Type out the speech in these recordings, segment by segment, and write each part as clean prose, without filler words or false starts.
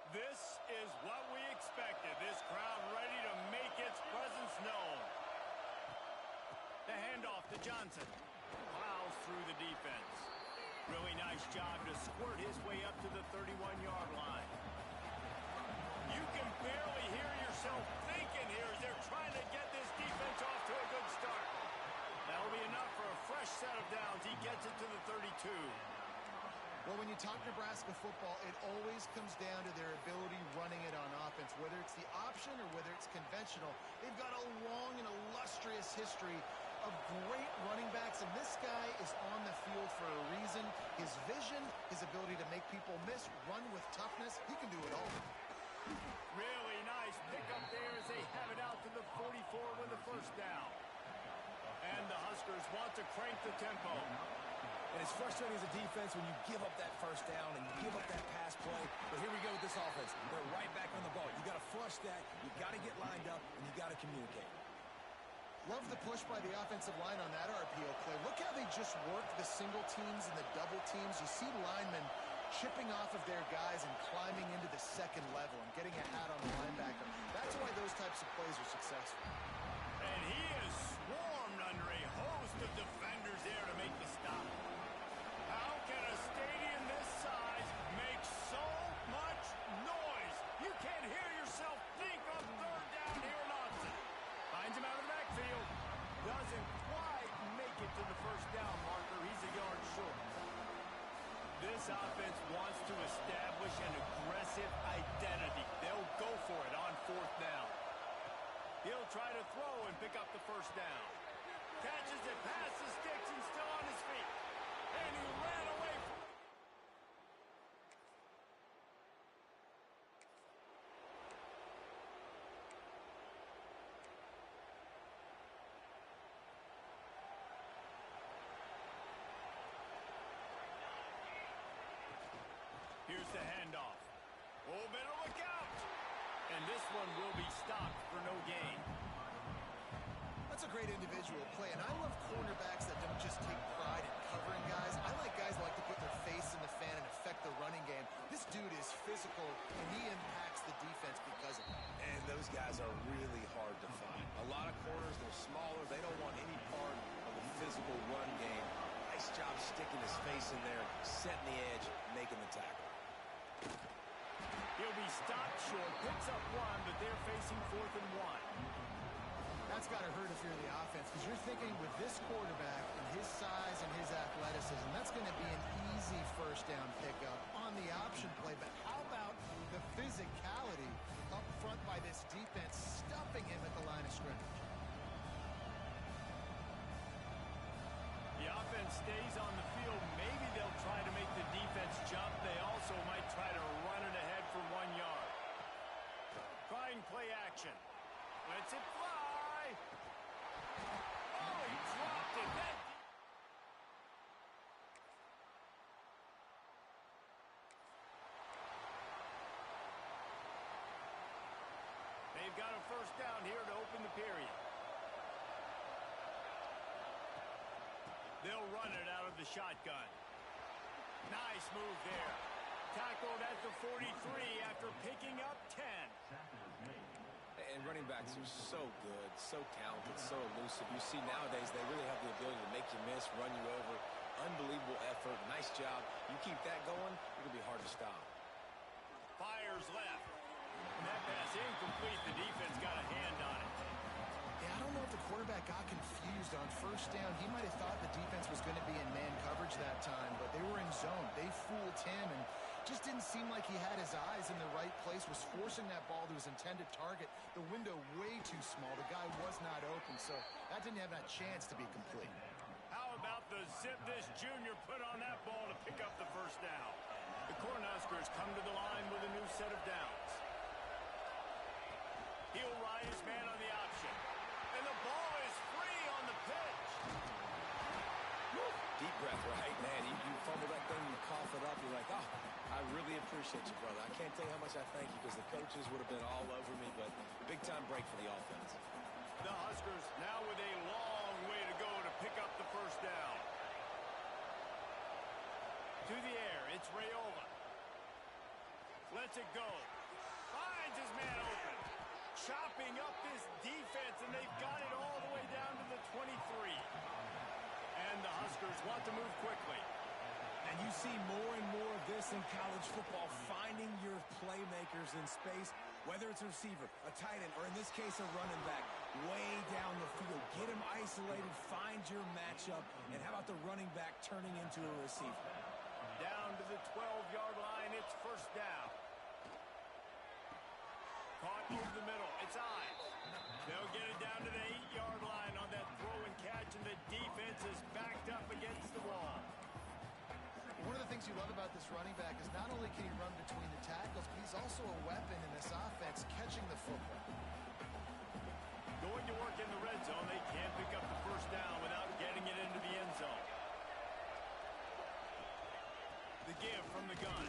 This is what we expected. This crowd ready to make its presence known. The handoff to Johnson. Plows through the defense. Really nice job to squirt his way up to the 31-yard line. You can barely hear yourself thinking here as they're trying to get this defense off to a good start. That'll be enough for a fresh set of downs. He gets it to the 32. Well, when you talk Nebraska football, it always comes down to their ability running it on offense, whether it's the option or whether it's conventional. They've got a long and illustrious history of great running backs, and this guy is on the field for a reason. His vision, his ability to make people miss, run with toughness, he can do it all. Really nice pickup there as they have it out to the 44 with the first down. And the Huskers want to crank the tempo. And it's frustrating as a defense when you give up that first down and you give up that pass play. But here we go with this offense. They're right back on the ball. You got to flush that. You got to get lined up, and you got to communicate. Love the push by the offensive line on that RPO play. Look how they just work the single teams and the double teams. You see linemen chipping off of their guys and climbing into the second level and getting a hat on the linebacker. That's why those types of plays are successful. And he is swarmed under a host of defenders there to make the stop. How can a stadium this size make so much noise? You can't hear yourself think on third down here in Austin. Finds him out of the backfield. Doesn't quite make it to the first down marker. He's a yard short. This offense wants to establish an aggressive identity. They'll go for it on fourth down. He'll try to throw and pick up the first down. Catches it past the sticks and still on his feet. And he ran away from it. Here's the handoff. Oh, better look out. And this one will be stopped for no gain. That's a great individual play, and I love cornerbacks that don't just take pride in covering guys. I like guys that like to put their face in the fan and affect the running game. This dude is physical, and he impacts the defense because of it. And those guys are really hard to find. A lot of corners, they're smaller. They don't want any part of a physical run game. Nice job sticking his face in there, setting the edge, making the tackle. He'll be stopped short, picks up one, but they're facing 4th and 1. That's got to hurt if you're the offense, because you're thinking with this quarterback and his size and his athleticism, that's going to be an easy first down pickup on the option play. But how about the physicality up front by this defense, stuffing him at the line of scrimmage? The offense stays on the field. Maybe they'll try to make the defense jump. They also might try to run it ahead for 1 yard. Trying play action. Lets it fly. Oh, he dropped it. They've got a first down here to open the period. They'll run it out of the shotgun. Nice move there. Tackled at the 43 after picking up 10. And running backs are so good, so talented, so elusive. You see nowadays they really have the ability to make you miss, run you over. Unbelievable effort. Nice job. You keep that going, it'll be hard to stop. Fires left. And that pass incomplete. The defense got a hand on it. Yeah, I don't know if the quarterback got confused on first down. He might have thought the defense was going to be in man coverage that time, but they were in zone. They fooled him and just didn't seem like he had his eyes in the right place, was forcing that ball to his intended target. The window way too small. The guy was not open, so that didn't have that chance to be complete. How about the zip this junior put on that ball to pick up the first down? The Cornhuskers come to the line with a new set of downs. He'll ride his man on the option. And the ball is free on the pitch. Woo. Deep breath, right? Man, you fumble that thing, you cough it up, you're like, oh, I really appreciate you, brother. I can't tell you how much I thank you because the coaches would have been all over me, but big-time break for the offense. The Huskers now with a long way to go to pick up the first down. To the air, it's Raiola. lets it go. Finds his man open. Chopping up this defense, and they've got it all the way down to the 23. And the Huskers want to move quickly. And you see more and more of this in college football, finding your playmakers in space, whether it's a receiver, a tight end, or in this case, a running back, way down the field. Get him isolated, find your matchup, and how about the running back turning into a receiver? Down to the 12-yard line, it's first down. Caught over the middle, it's Ives. They'll get it down to the 8-yard line on that throw and catch, and the defense is backed up against the wall. One of the things you love about this running back is not only can he run between the tackles, but he's also a weapon in this offense, catching the football. Going to work in the red zone, they can't pick up the first down without getting it into the end zone. The give from the gun.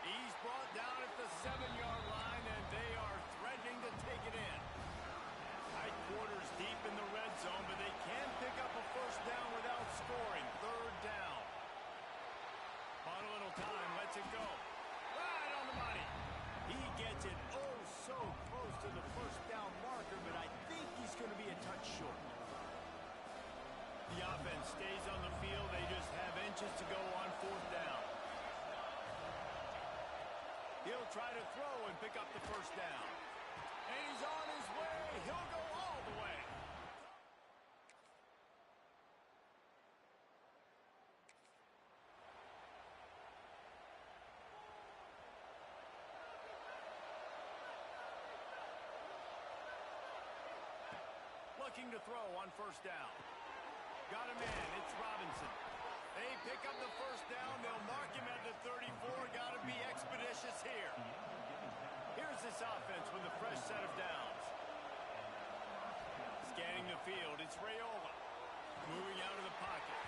He's brought down at the 7-yard line, and they are threatening to take it in. Tight quarters deep in the red zone, but they can pick up a first down without scoring. Third down. On a little time, lets it go. Right on the money. He gets it oh so close to the first down marker, but I think he's going to be a touch short. The offense stays on the field. They just have inches to go on fourth down. He'll try to throw and pick up the first down. And he's on his way. He'll go all the way. Looking to throw on first down. Got a man. It's Robinson. They pick up the first down. They'll mark him at the 34. Got to be expeditious here. Here's this offense with a fresh set of downs. Scanning the field, it's Raiola. Moving out of the pocket.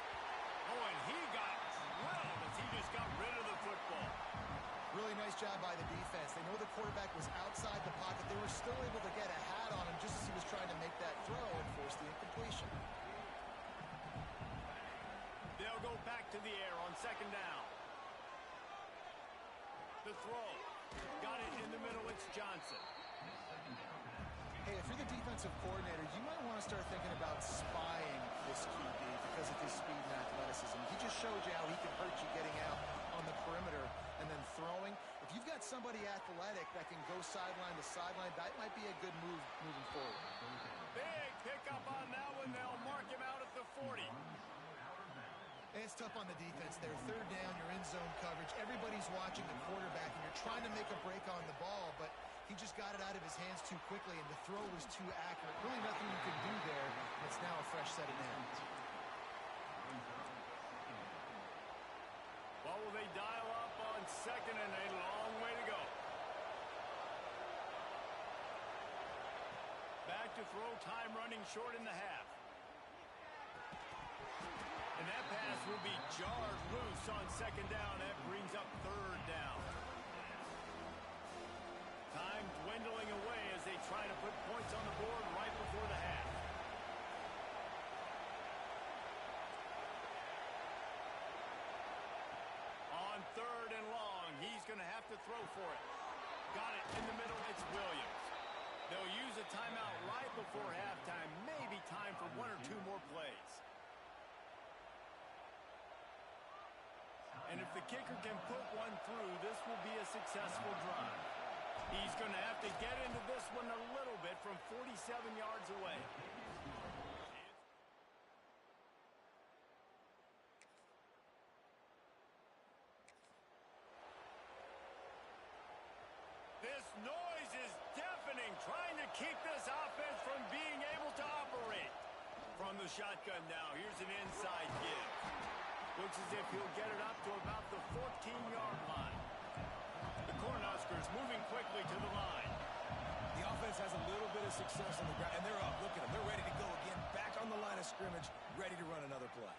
Oh, and he got drilled as he just got rid of the football. Really nice job by the defense. They know the quarterback was outside the pocket. They were still able to get a hat on him just as he was trying to make that throw and force the incompletion. They'll go back to the air on second down. The throw. Got it in the middle. It's Johnson. Hey, if you're the defensive coordinator, you might want to start thinking about spying this QB because of his speed and athleticism. He just showed you how he can hurt you getting out on the perimeter and then throwing. If you've got somebody athletic that can go sideline to sideline, that might be a good move moving forward. Big pickup on that one. They'll mark him out at the 40. And it's tough on the defense there. Third down, you're in zone coverage. Everybody's watching the quarterback, and you're trying to make a break on the ball, but he just got it out of his hands too quickly, and the throw was too accurate. Really nothing you can do there. It's now a fresh set of downs. What will they dial up on second, and a long way to go. Back to throw, time running short in the half. And that pass will be jarred loose on second down. That brings up third down. Time dwindling away as they try to put points on the board right before the half. On third and long, he's going to have to throw for it. Got it in the middle, it's Williams. They'll use a timeout right before halftime. Maybe time for one or two more plays. And if the kicker can put one through, this will be a successful drive. He's going to have to get into this one a little bit from 47 yards away. This noise is deafening, trying to keep this offense from being able to operate. From the shotgun now, here's an inside give. Looks as if he'll get it up to about the 14-yard line. The Cornhuskers moving quickly to the line. The offense has a little bit of success on the ground, and they're up. Look at them. They're ready to go again. Back on the line of scrimmage, ready to run another play.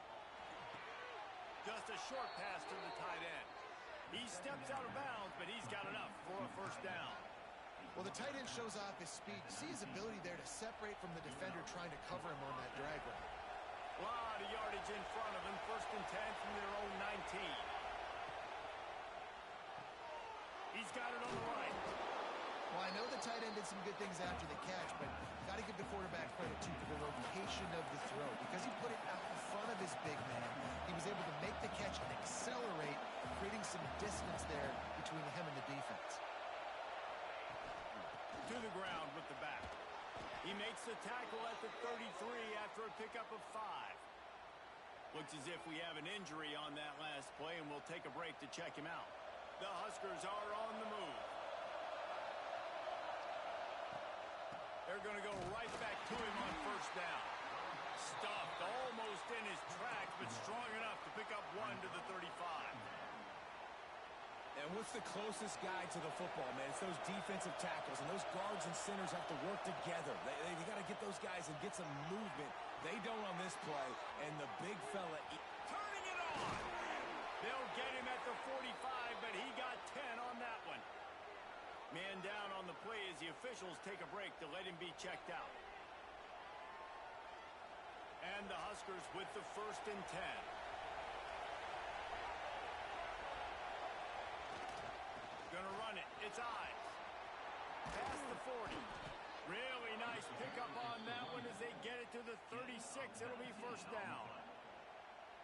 Just a short pass to the tight end. He steps out of bounds, but he's got enough for a first down. Well, the tight end shows off his speed. You see his ability there to separate from the defender trying to cover him on that drag route. A lot of yardage in front of him. First and 10 from their own 19. I know the tight end did some good things after the catch, but got to give the quarterback credit, too, for the location of the throw. Because he put it out in front of his big man, he was able to make the catch and accelerate, creating some distance there between him and the defense. To the ground with the back. He makes the tackle at the 33 after a pickup of 5. Looks as if we have an injury on that last play, and we'll take a break to check him out. The Huskers are on the move. They're going to go right back to him on first down. Stuffed almost in his tracks, but strong enough to pick up 1 to the 35. And what's the closest guy to the football, man? It's those defensive tackles, and those guards and centers have to work together. They got to get those guys and get some movement. They don't on this play, and the big fella... Turning it on! They'll get him at the 45, but he got 10 on that one. Man down on the play as the officials take a break to let him be checked out. And the Huskers with the 1st and 10. Gonna run it. It's Ives. Past the 40. Really nice pickup on that one as they get it to the 36. It'll be first down.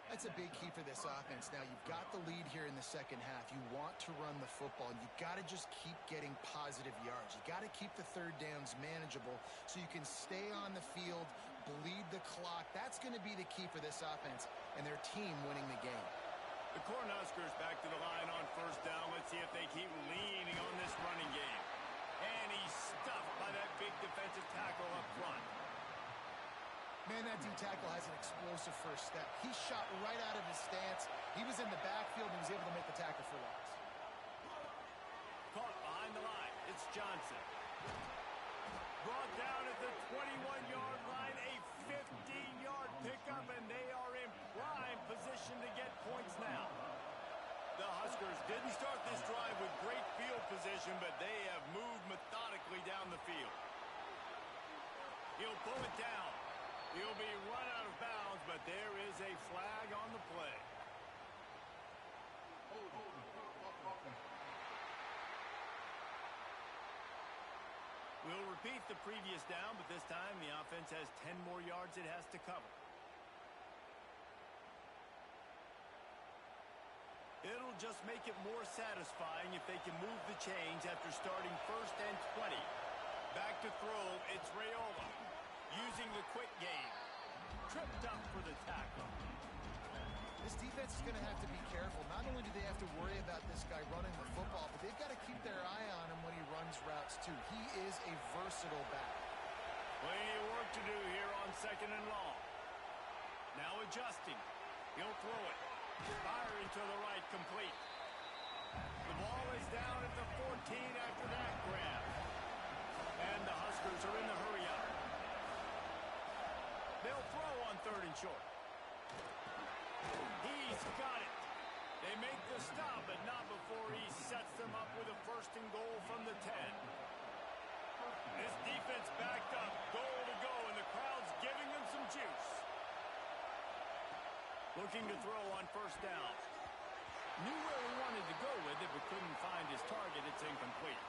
That's a big key for this offense. Now, you've got the lead here in the second half. You want to run the football, and you've got to just keep getting positive yards. You got to keep the third downs manageable so you can stay on the field, bleed the clock. That's going to be the key for this offense and their team winning the game. The Cornhuskers back to the line on first down. Let's see if they keep leaning on this running game. And he's stuffed by that big defensive tackle up front. Man, that D-tackle has an explosive first step. He shot right out of his stance. He was in the backfield and was able to make the tackle for loss. Caught behind the line. It's Johnson. Brought down at the 21-yard line. A 15-yard pickup, and they are in prime position to get points now. The Huskers didn't start this drive with great field position, but they have moved methodically down the field. He'll pull it down. He'll be run out of bounds, but there is a flag on the play. We'll repeat the previous down, but this time the offense has 10 more yards it has to cover. It'll just make it more satisfying if they can move the chains after starting 1st and 20. Back to throw, it's Raiola. Using the quick game. Tripped up for the tackle. This defense is going to have to be careful. Not only do they have to worry about this guy running the football, but they've got to keep their eye on him when he runs routes, too. He is a versatile back. Plenty of work to do here on 2nd and long. Now adjusting. He'll throw it. Firing to the right, complete. The ball is down at the 14 after that grab. And the Huskers are in the hurry-up. They'll throw on 3rd and short. He's got it. They make the stop, but not before he sets them up with a 1st and goal from the 10. This defense backed up, goal to go, and the crowd's giving them some juice. Looking to throw on 1st down. Knew where he wanted to go with it, but couldn't find his target. It's incomplete.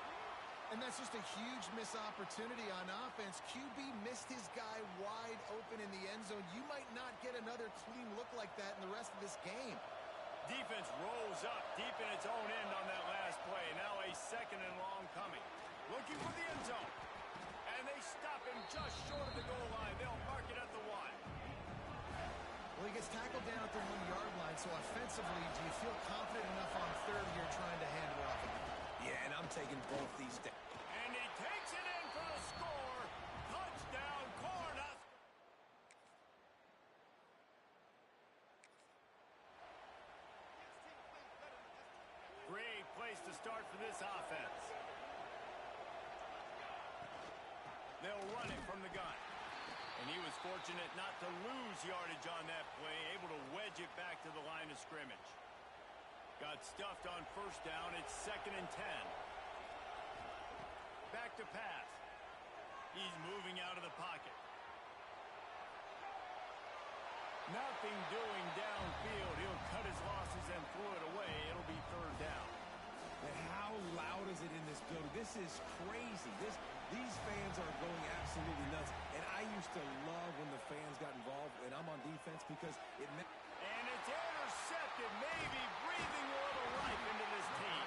And that's just a huge missed opportunity on offense. QB missed his guy wide open in the end zone. You might not get another clean look like that in the rest of this game. Defense rolls up deep in its own end on that last play. Now a 2nd and long coming. Looking for the end zone. And they stop him just short of the goal line. They'll mark it at the 1. Well, he gets tackled down at the 1-yard line, so offensively, do you feel confident enough on 3rd here trying to hand it off again? Yeah, and I'm taking both these down. And he takes it in for the score. Touchdown, Cornhuskers. Great place to start for this offense. They'll run it from the gun. And he was fortunate not to lose yardage on that play, able to wedge it back to the line of scrimmage. Got stuffed on 1st down. It's 2nd and 10. Back to pass. He's moving out of the pocket. Nothing doing downfield. He'll cut his losses and throw it away. It'll be 3rd down. But how loud is it in this building? This is crazy. These fans are going absolutely nuts. And I used to love when the fans got involved and I'm on defense because it meant... And it's intercepted, maybe breathing a little life into this team.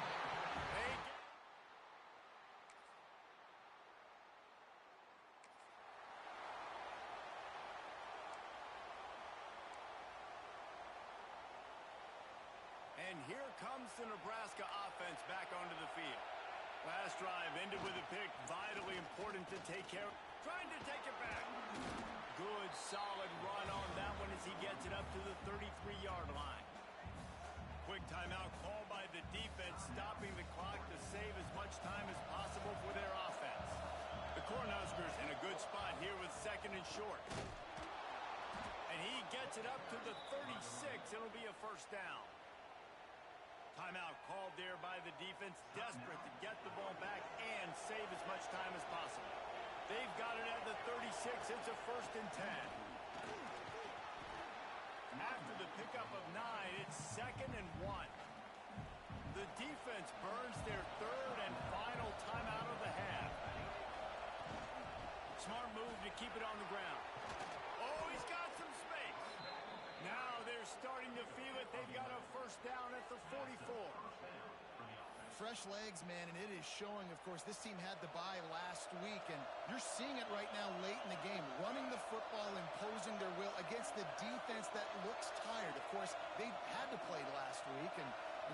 And here comes the Nebraska offense back onto the field. Last drive ended with a pick. Vitally important to take care of. Trying to take it back. Good, solid run on that one as he gets it up to the 33-yard line. Quick timeout called by the defense, stopping the clock to save as much time as possible for their offense. The Cornhuskers in a good spot here with second and short. And he gets it up to the 36. It'll be a first down. Timeout called there by the defense, desperate to get the ball back and save as much time as possible. They've got it at the 36. It's a first and 10. After the pickup of 9, it's second and 1. The defense burns their third and final timeout of the half. Smart move to keep it on the ground. Oh, he's got some space. Now they're starting to feel it. They've got a first down at the 44. Fresh legs, man, and it is showing. Of course, this team had the bye last week, and you're seeing it right now late in the game. Running the football, imposing their will against the defense that looks tired. Of course, they had to play last week, and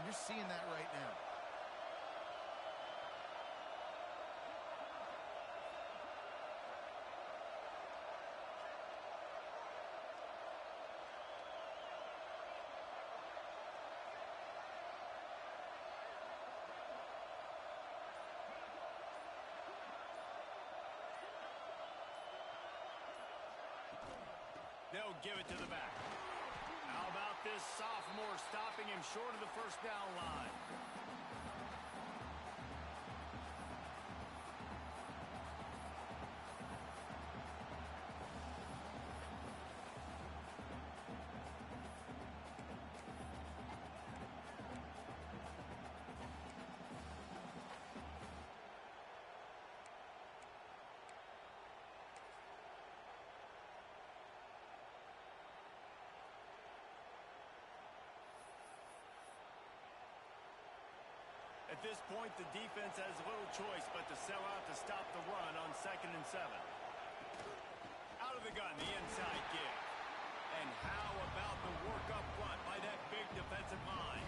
you're seeing that right now. They'll give it to the back. How about this sophomore stopping him short of the first down line? At this point, the defense has little choice but to sell out to stop the run on second and 7. Out of the gun, the inside give. And how about the work up front by that big defensive line?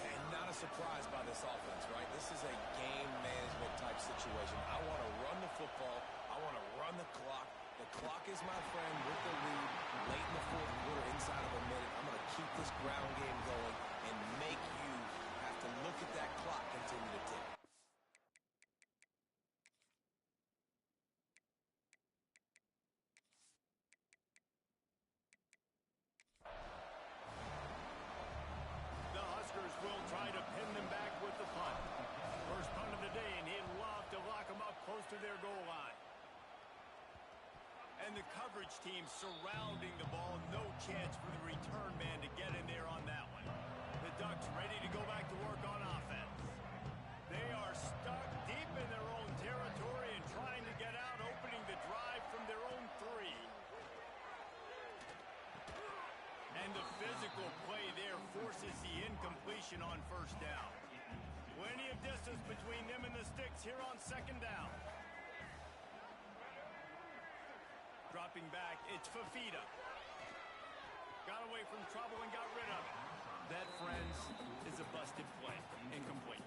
And not a surprise by this offense, right? This is a game management type situation. I want to run the football. I want to run the clock. The clock is my friend with the lead late in the fourth quarter, inside of a minute. I'm going to keep this ground game going and make you have to look at that clock continue to tick. The Huskers will try to pin them back with the punt. First punt of the day, and he'd love to lock them up close to their goal line. And the coverage team surrounding the ball. No chance for the return man to get in there on that one. The Ducks ready to go back to work on offense. They are stuck deep in their own territory and trying to get out, opening the drive from their own 3. And the physical play there forces the incompletion on first down. Plenty of distance between them and the sticks here on second down. Dropping back, it's Fafita. Got away from trouble and got rid of it. That, friends, is a busted play. Incomplete.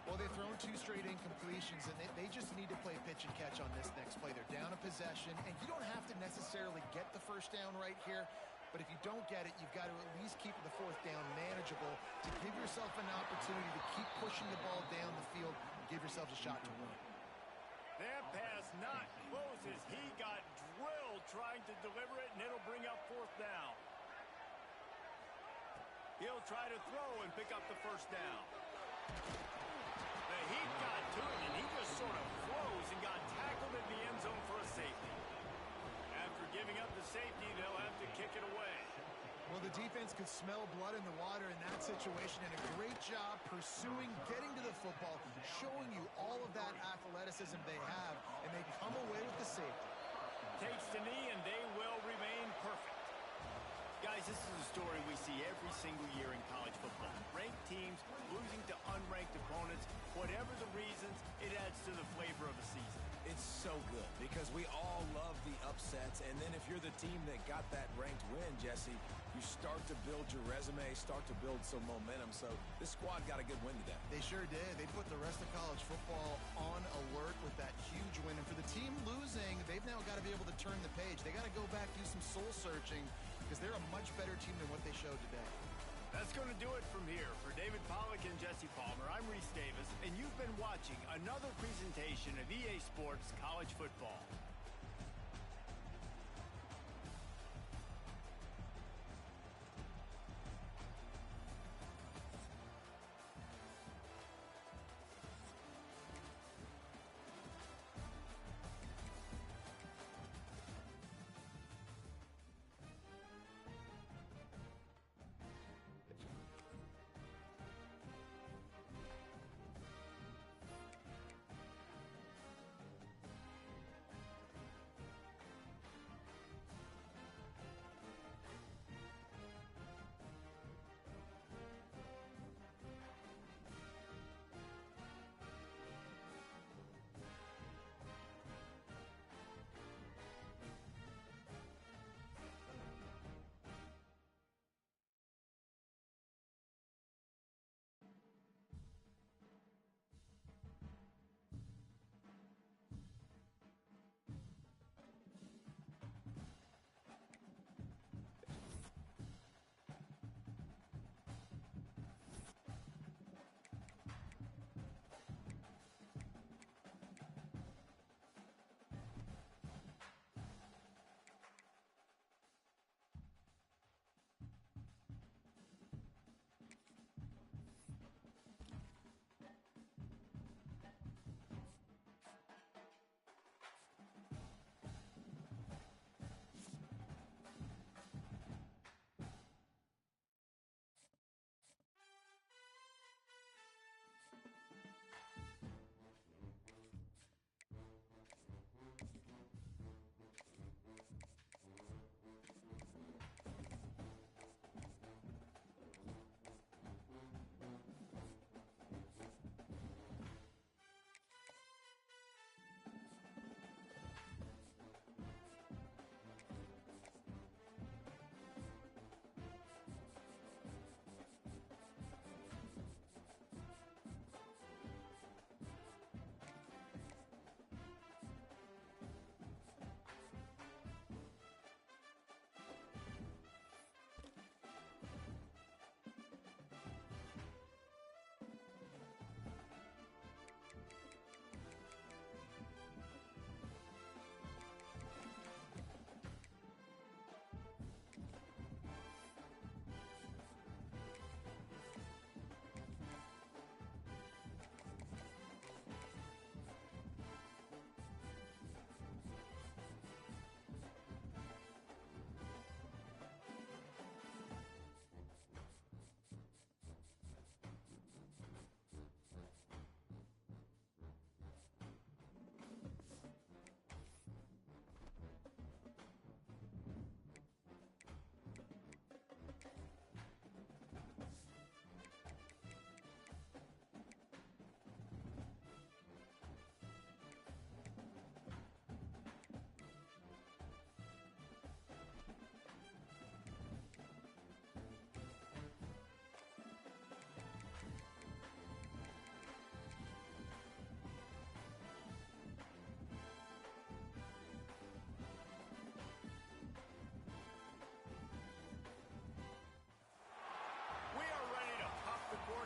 Well, they've thrown 2 straight incompletions, and they just need to play pitch and catch on this next play. They're down a possession, and you don't have to necessarily get the first down right here, but if you don't get it, you've got to at least keep the fourth down manageable to give yourself an opportunity to keep pushing the ball down the field and give yourselves a shot to win. That pass not close as he got drilled trying to deliver it, and it'll bring up fourth down. He'll try to throw and pick up the first down. The Heat got to him, and he just sort of froze and got tackled in the end zone for a safety. After giving up the safety, they'll have to kick it away. Well, the defense could smell blood in the water in that situation, and a great job pursuing, getting to the football, showing you all of that athleticism they have, and they come away with the safety. Takes the knee, and they will remain perfect. Guys, this is a story we see every single year in college football. Ranked teams losing to unranked opponents. Whatever the reasons, it adds to the flavor of a season. It's so good because we all love the upsets, and then if you're the team that got that ranked win, Jesse, you start to build your resume, start to build some momentum. So this squad got a good win today. They sure did. They put the rest of college football on alert with that huge win. And for the team losing, they've now got to be able to turn the page. They got to go back, do some soul searching, because they're a much better team than what they showed today. That's going to do it from here. For David Pollack and Jesse Palmer, I'm Reese Davis, and you've been watching another presentation of EA Sports College Football.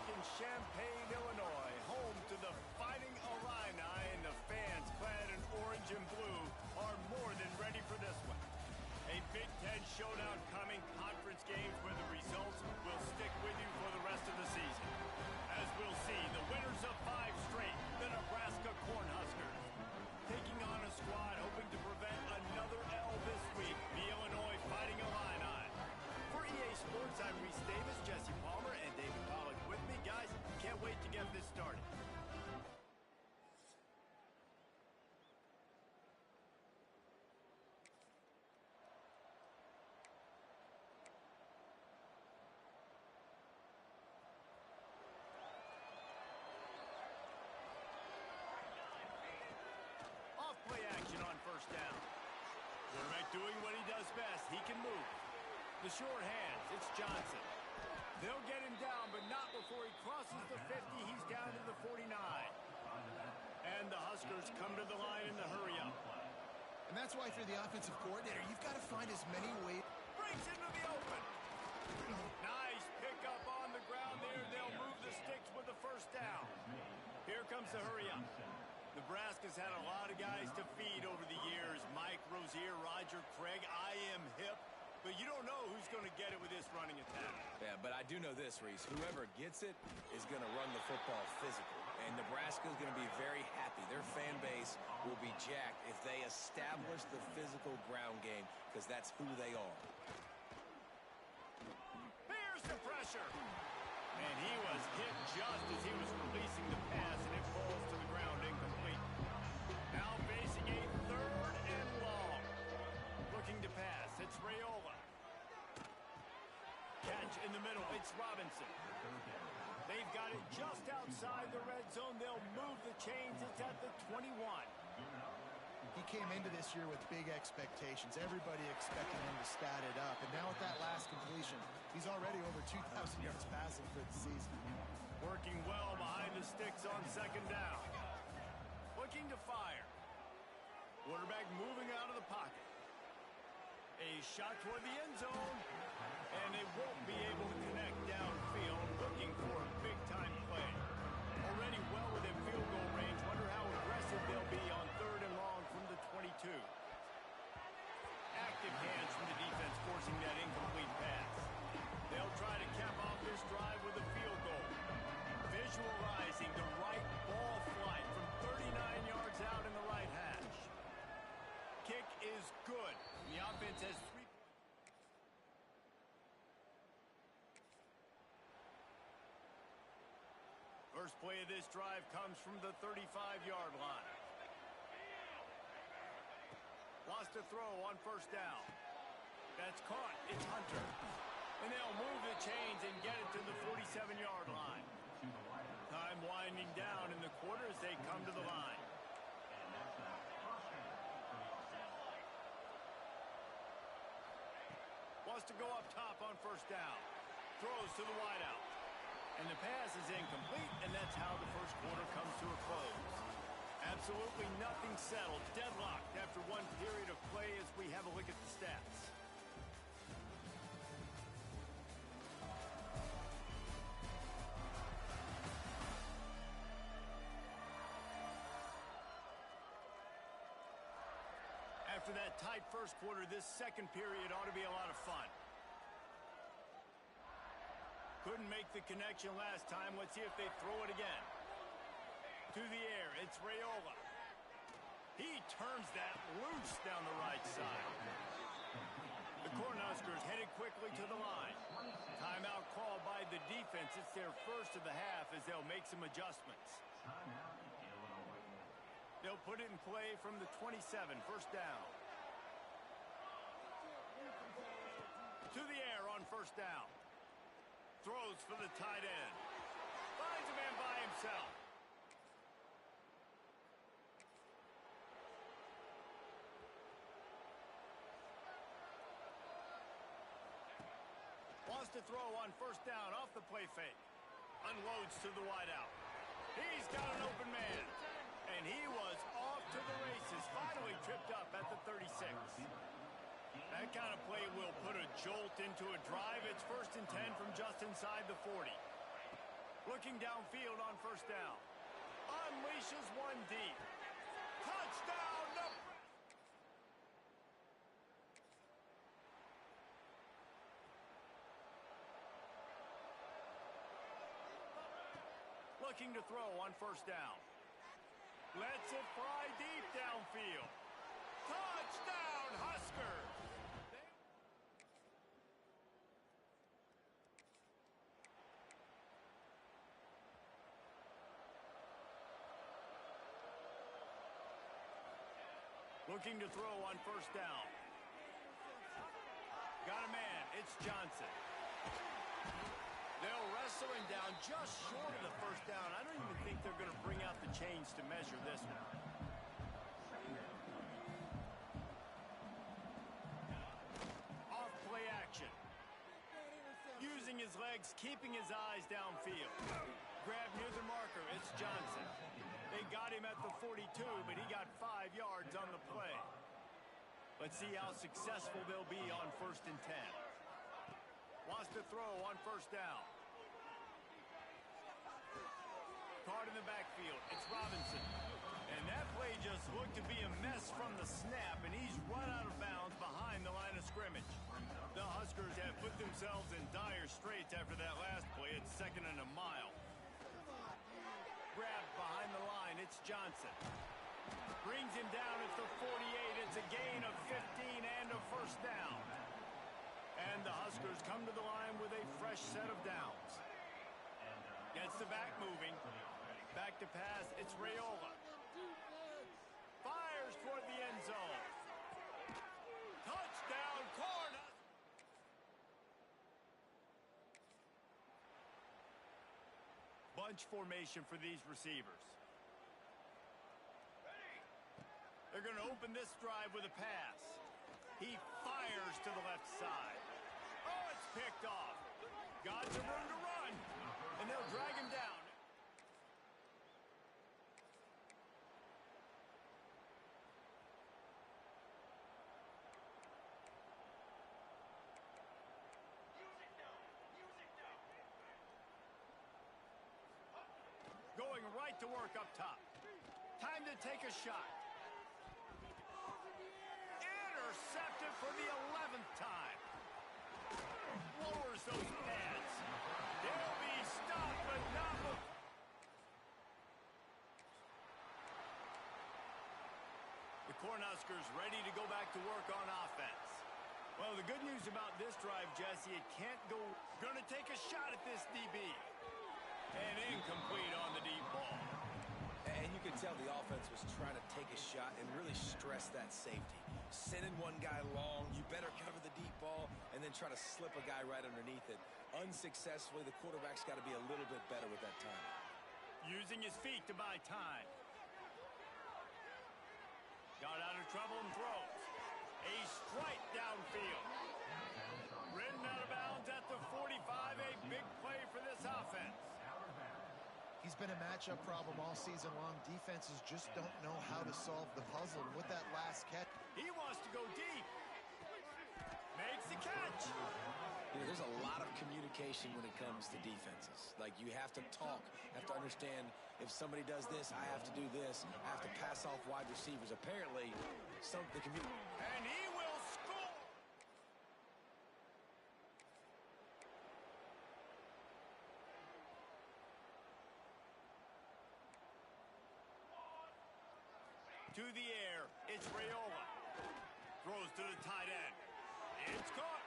In Champaign, Illinois, home to the Fighting Illini, and the fans clad in orange and blue are more than ready for this one. A Big Ten showdown coming, conference games where the results will stick with you for the rest of the season. As we'll see, the winners of 5 straight, the Nebraska Cornhuskers, taking on a squad hoping to prevent another L this week, the Illinois Fighting Illini. For EA Quarterback doing what he does best. He can move. The short hands. It's Johnson. They'll get him down, but not before he crosses the 50. He's down to the 49. And the Huskers come to the line in the hurry-up. And that's why if you're the offensive coordinator, you've got to find as many ways. Breaks into the open. Nice pickup on the ground there. They'll move the sticks with the first down. Here comes the hurry-up. Nebraska's had a lot of guys to feed over the years. Mike Rozier, Roger Craig, I am hip. But you don't know who's going to get it with this running attack. Yeah, but I do know this, Reese. Whoever gets it is going to run the football physical. And Nebraska's going to be very happy. Their fan base will be jacked if they establish the physical ground game, because that's who they are. Here's the pressure. And he was hit just as he was releasing the pass, and it falls to the ground incomplete. Now facing a third and long. Looking to pass. It's Raiola. Catch in the middle. It's Robinson. They've got it just outside the red zone. They'll move the chains. It's at the 21. He came into this year with big expectations. Everybody expecting him to stat it up. And now with that last completion, he's already over 2,000 yards passing for the season. Working well behind the sticks on second down. Looking to fire. Quarterback moving out of the pocket. A shot toward the end zone. And they won't be able to connect downfield. Looking for a big-time play. Already well within field goal range. Wonder how aggressive they'll be on third and long from the 22. Active hands from the defense forcing that incomplete pass. They'll try to cap off this drive with a field goal. Visualizing the right ball flight from 39 yards out in the right hash. Kick is good. The offense has 3 points. First play of this drive comes from the 35-yard line. Lost a throw on first down. That's caught. It's Hunter. And they'll move the chains and get it to the 47-yard line. Time winding down in the quarter as they come to the line. Wants to go up top on first down. Throws to the wideout. And the pass is incomplete, and that's how the first quarter comes to a close. Absolutely nothing settled. Deadlocked after one period of play as we have a look at the stats. After that tight first quarter, this second period ought to be a lot of fun. Couldn't make the connection last time. Let's see if they throw it again. To the air, it's Raiola. He turns that loose down the right side. The Cornhuskers headed quickly to the line. Timeout called by the defense. It's their first of the half as they'll make some adjustments. They'll put it in play from the 27, first down. To the air on first down. Throws for the tight end. Finds a man by himself. Wants to throw on first down off the play fake. Unloads to the wideout. He's got an open man. And he was off to the races. Finally tripped up at the 36. That kind of play will put a jolt into a drive. It's first and 10 from just inside the 40. Looking downfield on first down. Unleashes one deep. Touchdown, Nebraska! Looking to throw on first down. Lets it fly deep downfield. Touchdown, Huskers! Looking to throw on first down. Got a man. It's Johnson. They'll wrestle him down just short of the first down. I don't even think they're going to bring out the chains to measure this one. using his legs, keeping his eyes downfield. Grab near the marker, it's Johnson. They got him at the 42, but he got 5 yards on the play. Let's see how successful they'll be on 1st and 10. Wants to throw on 1st down. Caught in the backfield, it's Robinson. And that play just looked to be a mess from the snap, and he's run out of bounds behind the line of scrimmage. The Huskers have put themselves in dire straits after that last play. It's 2nd and a mile. Grabbed behind the line, it's Johnson. Brings him down at the 48. It's a gain of 15 and a 1st down. And the Huskers come to the line with a fresh set of downs. Gets the back moving. Back to pass, it's Raiola. Fires toward the end zone. Touchdown, Cornhuskers. Bunch formation for these receivers. They're going to open this drive with a pass. He fires to the left side. Oh, it's picked off. Got some room to run, and they'll drag him down. Going right to work up top. Time to take a shot. Intercepted for the 11th time. Lowers those pads. They'll be stopped, but not before. The Cornhuskers ready to go back to work on offense. Well, the good news about this drive, Jesse, it can't go. Gonna take a shot at this DB. And incomplete on the deep ball. And you could tell the offense was trying to take a shot and really stress that safety. Sending one guy long, you better cover the deep ball, and then try to slip a guy right underneath it. Unsuccessfully, the quarterback's got to be a little bit better with that time. Using his feet to buy time. Got out of trouble and throws. A strike downfield. Ridden out of bounds at the 45, a big play for this offense. He's been a matchup problem all season long. Defenses just don't know how to solve the puzzle. And with that last catch, He wants to go deep. Makes the catch. You know, there's a lot of communication when it comes to defenses. Like, you have to talk, have to understand if somebody does this, I have to do this. I have to pass off wide receivers. Apparently, the community. And he will score. To the air, it's Raiola. Throws to the tight end. It's caught.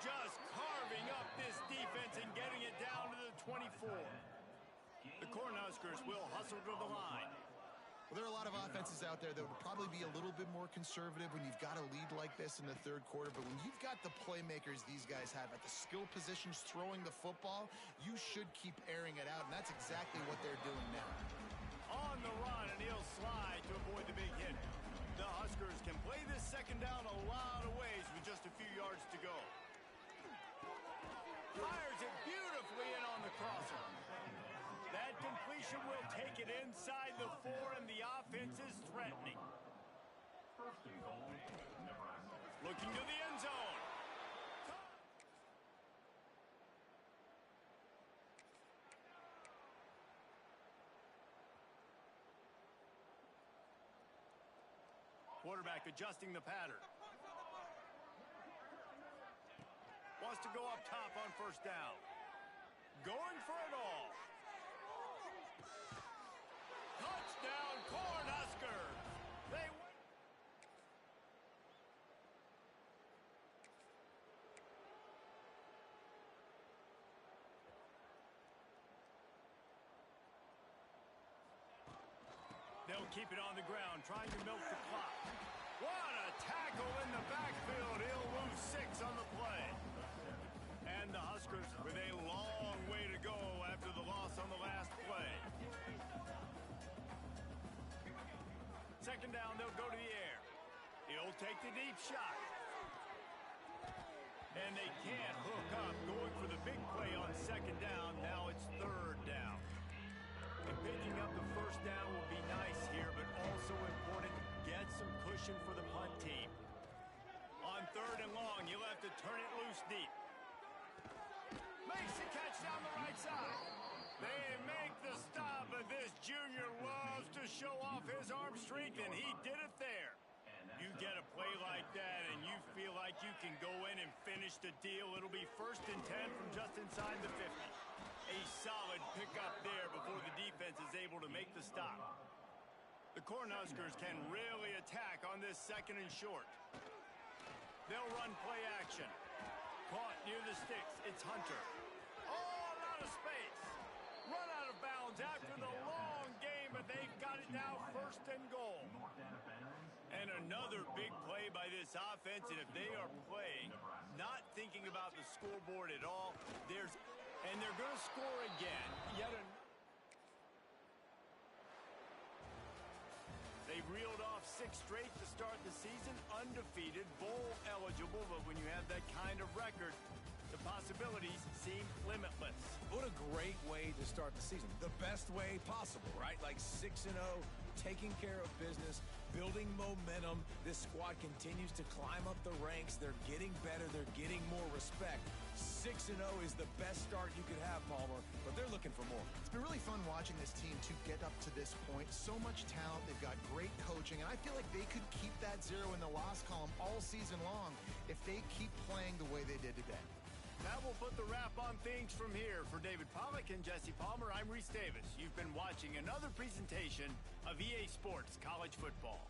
Just carving up this defense and getting it down to the 24. The Cornhuskers will hustle to the line. well, there are a lot of offenses out there that would probably be a little bit more conservative when you've got a lead like this in the 3rd quarter. But when you've got the playmakers these guys have at the skill positions throwing the football, you should keep airing it out. And that's exactly what they're doing now. On the run, and he'll slide to avoid the big hit. The Huskers can play this 2nd down a lot of ways with just a few yards to go. Fires it beautifully in on the crosser. That completion will take it inside the 4, and the offense is threatening. Looking to the end zone. Quarterback adjusting the pattern. Wants to go up top on 1st down. Going for it all. Touchdown, Cornhuskers. They win. They'll keep it on the ground, trying to milk the clock. What a tackle in the backfield. He'll lose 6 on the play. And the Huskers with a long way to go after the loss on the last play. 2nd down, they'll go to the air. He'll take the deep shot. And they can't hook up. Going for the big play on second down. Now it's third down. And picking up the first down will be nice here, but also important. Get some cushion for the punt team. On third and long, you'll have to turn it loose deep. Makes the catch down the right side. They make the stop, but this junior loves to show off his arm strength, and he did it there. You get a play like that, and you feel like you can go in and finish the deal. It'll be 1st and 10 from just inside the 50. A solid pickup there before the defense is able to make the stop. The Cornhuskers can really attack on this 2nd and short. They'll run play action. Caught near the sticks. It's Hunter. All out of space. Run out of bounds after the long game, but they've got it now 1st and goal. And another big play by this offense, and if they are playing, not thinking about the scoreboard at all, and they're going to score again. They've reeled off 6 straight to start the season, undefeated, bowl eligible, but when you have that kind of record, the possibilities seem limitless. What a great way to start the season. The best way possible, right? Like 6-0, taking care of business, building momentum. This squad continues to climb up the ranks. They're getting better. They're getting more respect. 6-0 is the best start you could have, Palmer, but they're looking for more. It's been really fun watching this team to get up to this point. So much talent. They've got great coaching, and I feel like they could keep that 0 in the loss column all season long if they keep playing the way they did today. That will put the wrap on things from here. For David Pollack and Jesse Palmer, I'm Reese Davis. You've been watching another presentation of EA Sports College Football.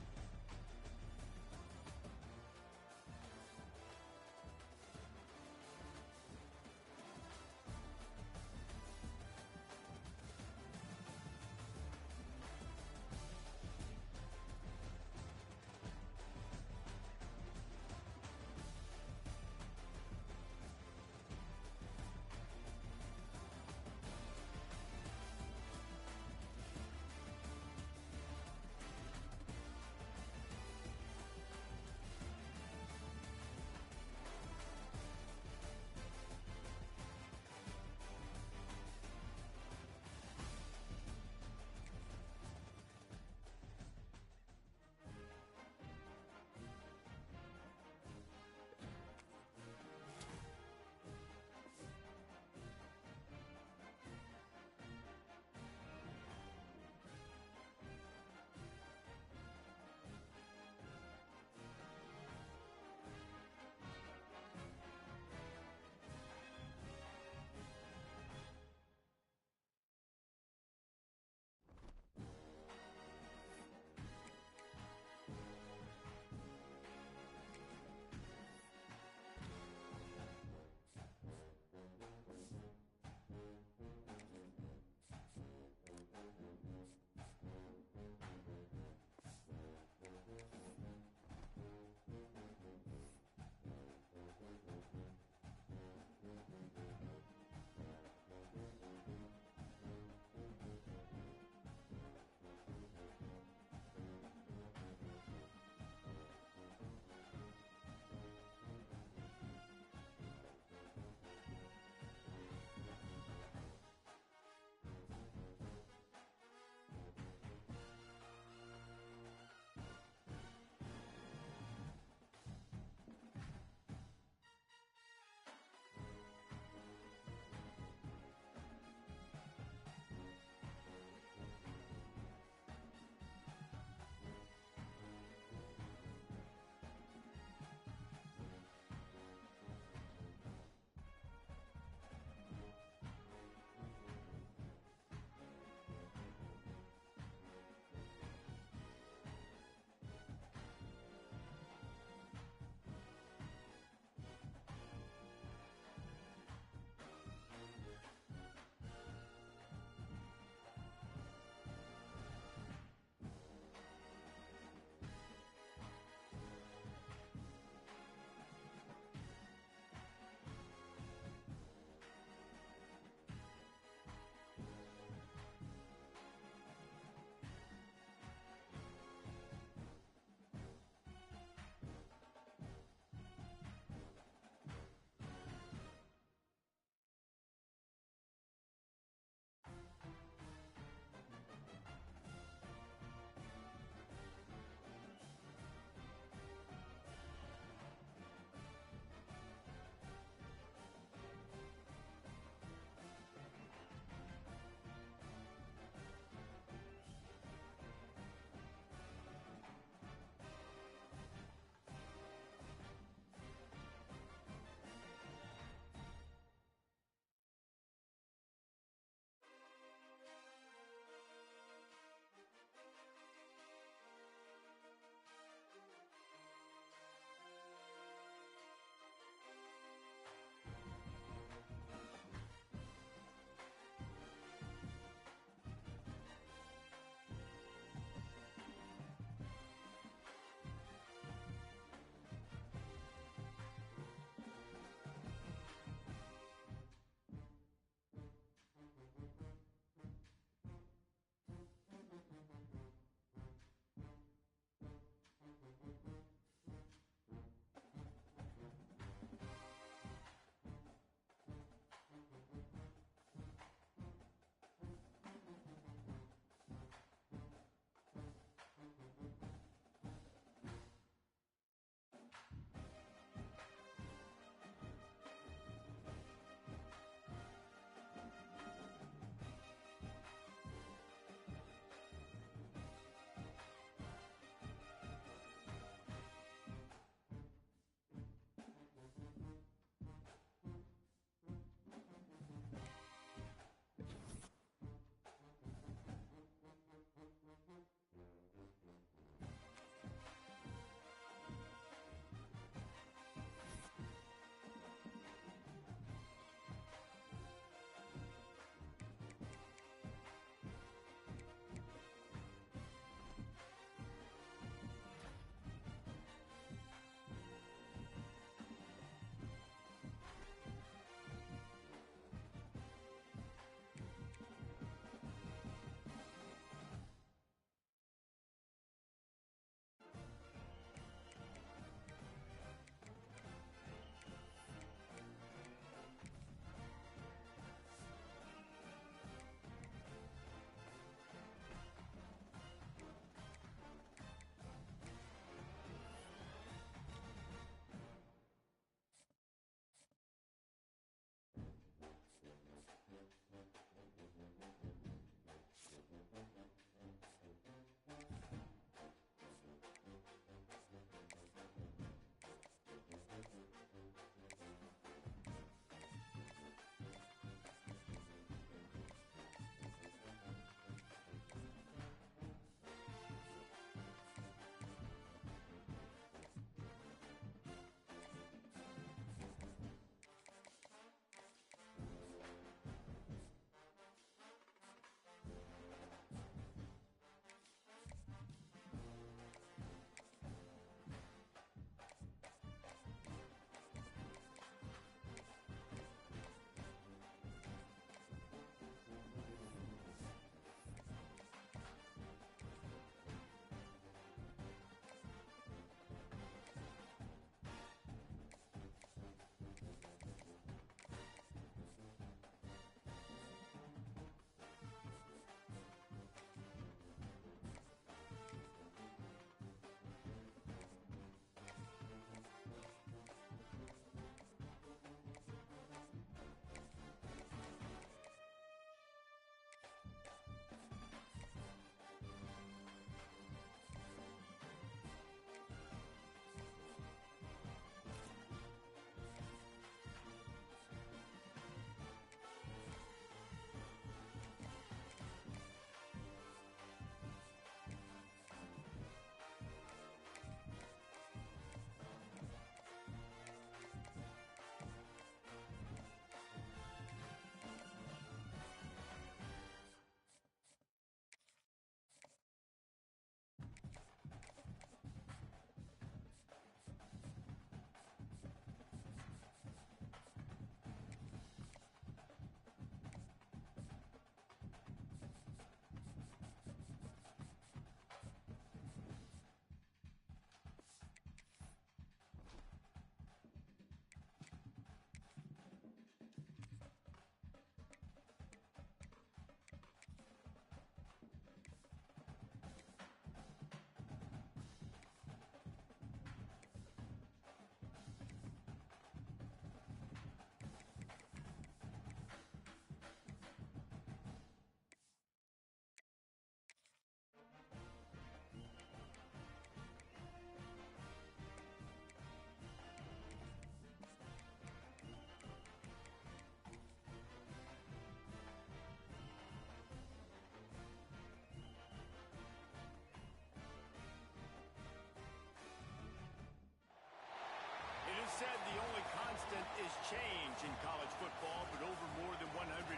change in college football, but over more than 150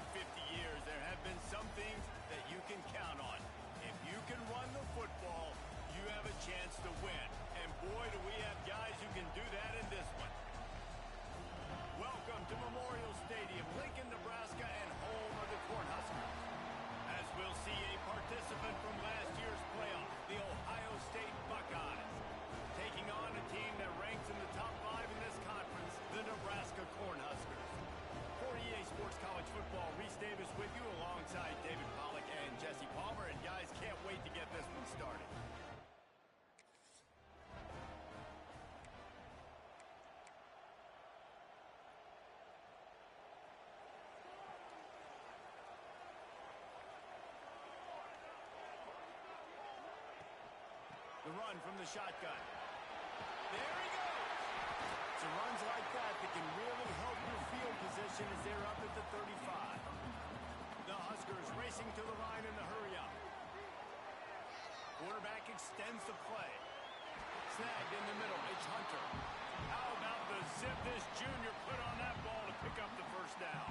years, there have been some things that you can count on. If you can run the football, you have a chance to win. And boy, do we have guys who can do that in this one. Welcome to Memorial Stadium, Lincoln, Nebraska, and home of the Cornhuskers. As we'll see a participant from last year's playoff, the Ohio State Buckeyes, taking on a team that ranks in the top 5 in this conference, the Nebraska Cornhuskers. For EA Sports College Football, Reese Davis with you alongside David Pollack and Jesse Palmer. And guys, can't wait to get this one started. The run from the shotgun. There he goes. It's runs like that can really help your field position as they're up at the 35. The Huskers racing to the line in the hurry-up. Quarterback extends the play. Snagged in the middle. It's Hunter. How about the zip this junior put on that ball to pick up the first down?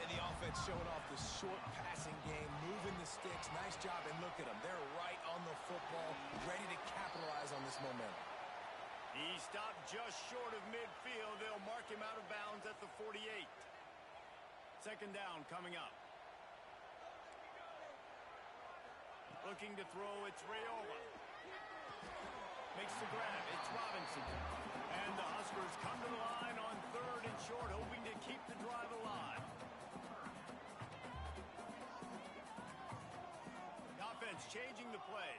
And the offense showing off the short passing game, moving the sticks. Nice job, and look at them. They're right on the football, ready to capitalize on this momentum. He stopped just short of midfield. They'll mark him out of bounds at the 48. Second down coming up. Looking to throw, it's Raiola. Makes the grab, it's Robinson. And the Huskers come to the line on third and short, hoping to keep the drive alive. The offense changing the play.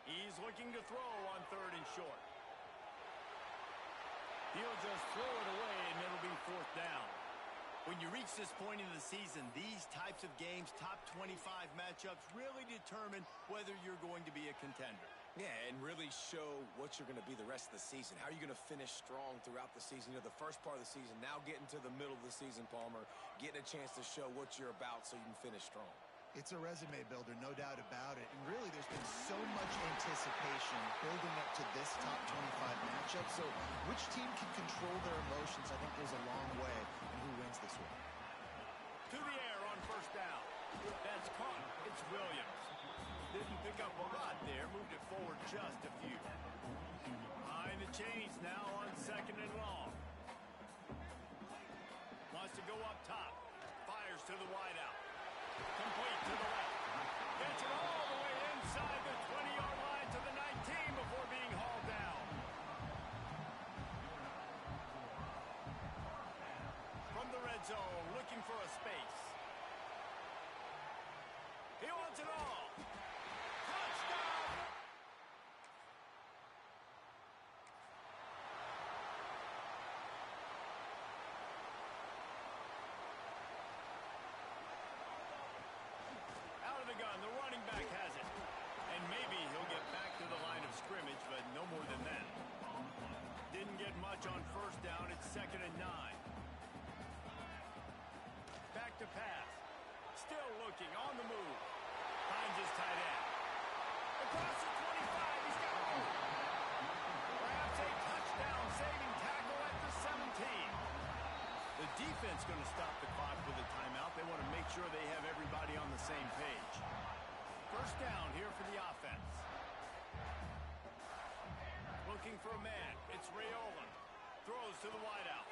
He's looking to throw on third and short. He'll just throw it away, and it'll be fourth down. When you reach this point in the season, these types of games, top 25 matchups, really determine whether you're going to be a contender. Yeah, and really show what you're going to be the rest of the season. How are you going to finish strong throughout the season? You know, the first part of the season, now getting to the middle of the season, Palmer, getting a chance to show what you're about so you can finish strong. It's a resume builder, no doubt about it. And really, there's been so much anticipation building up to this top 25 matchup. So which team can control their emotions, I think, goes a long way in who wins this one. To the air on first down. That's caught. It's Williams. Didn't pick up a lot there. Moved it forward just a few. Behind the chains now on second and long. Wants to go up top. Fires to the wideout. Complete to the left. Gets it all the way inside the 20-yard line to the 19 before being hauled down. From the red zone, looking for a space. He wants it all. Touchdown! Out of the gun, the running back has it. And maybe he'll get back to the line of scrimmage, but no more than that. Didn't get much on first down. It's second and 9. Back to pass. Still looking, on the move. Finds his tight end. Across the 25, he's got it. Perhaps a touchdown-saving tackle at the 17. The defense going to stop the clock with a timeout. They want to make sure they have everybody on the same page. First down here for the offense. Looking for a man. It's Raiola. Throws to the wideout.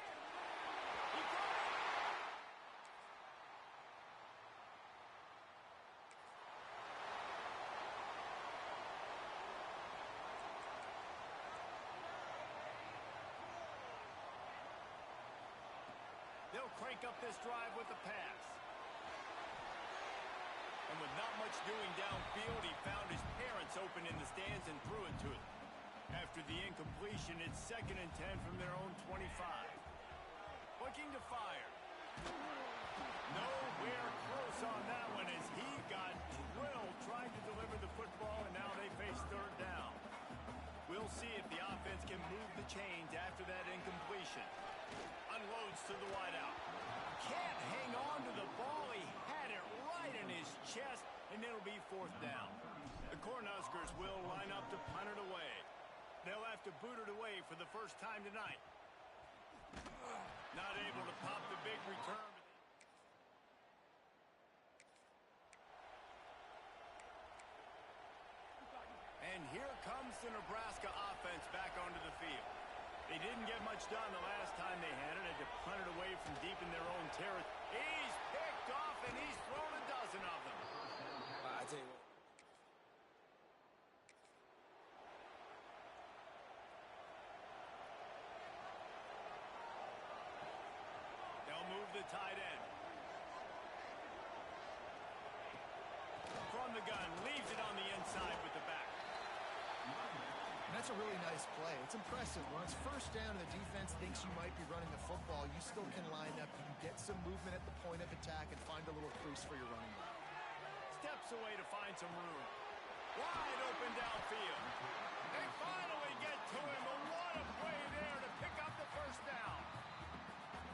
He got it. They'll crank up this drive with the pass. And with not much doing downfield, he found his parents open in the stands and threw it to him. After the incompletion, it's second and 10 from their own 25. Looking to fire. Nowhere close on that one as he got drilled trying to deliver the football, and now they face third down. We'll see if the offense can move the chains after that incompletion. Unloads to the wideout. Can't hang on to the ball. He had it right in his chest, and it'll be fourth down. The Cornhuskers will line up to punt it away. They'll have to boot it away for the first time tonight. Not able to pop the big return. And here comes the Nebraska offense back onto the field. They didn't get much done the last time they had it. Had to punt it away from deep in their own territory. He's picked off, and he's thrown a dozen of them. I tell you what. They'll move the tight end. From the gun, leaves it on the inside with the back. And that's a really nice play. It's impressive. When it's first down and the defense thinks you might be running the football, you still can line up. You can get some movement at the point of attack and find a little crease for your running back. Steps away to find some room. Wide open downfield. They finally get to him, but what a play there to pick up the first down.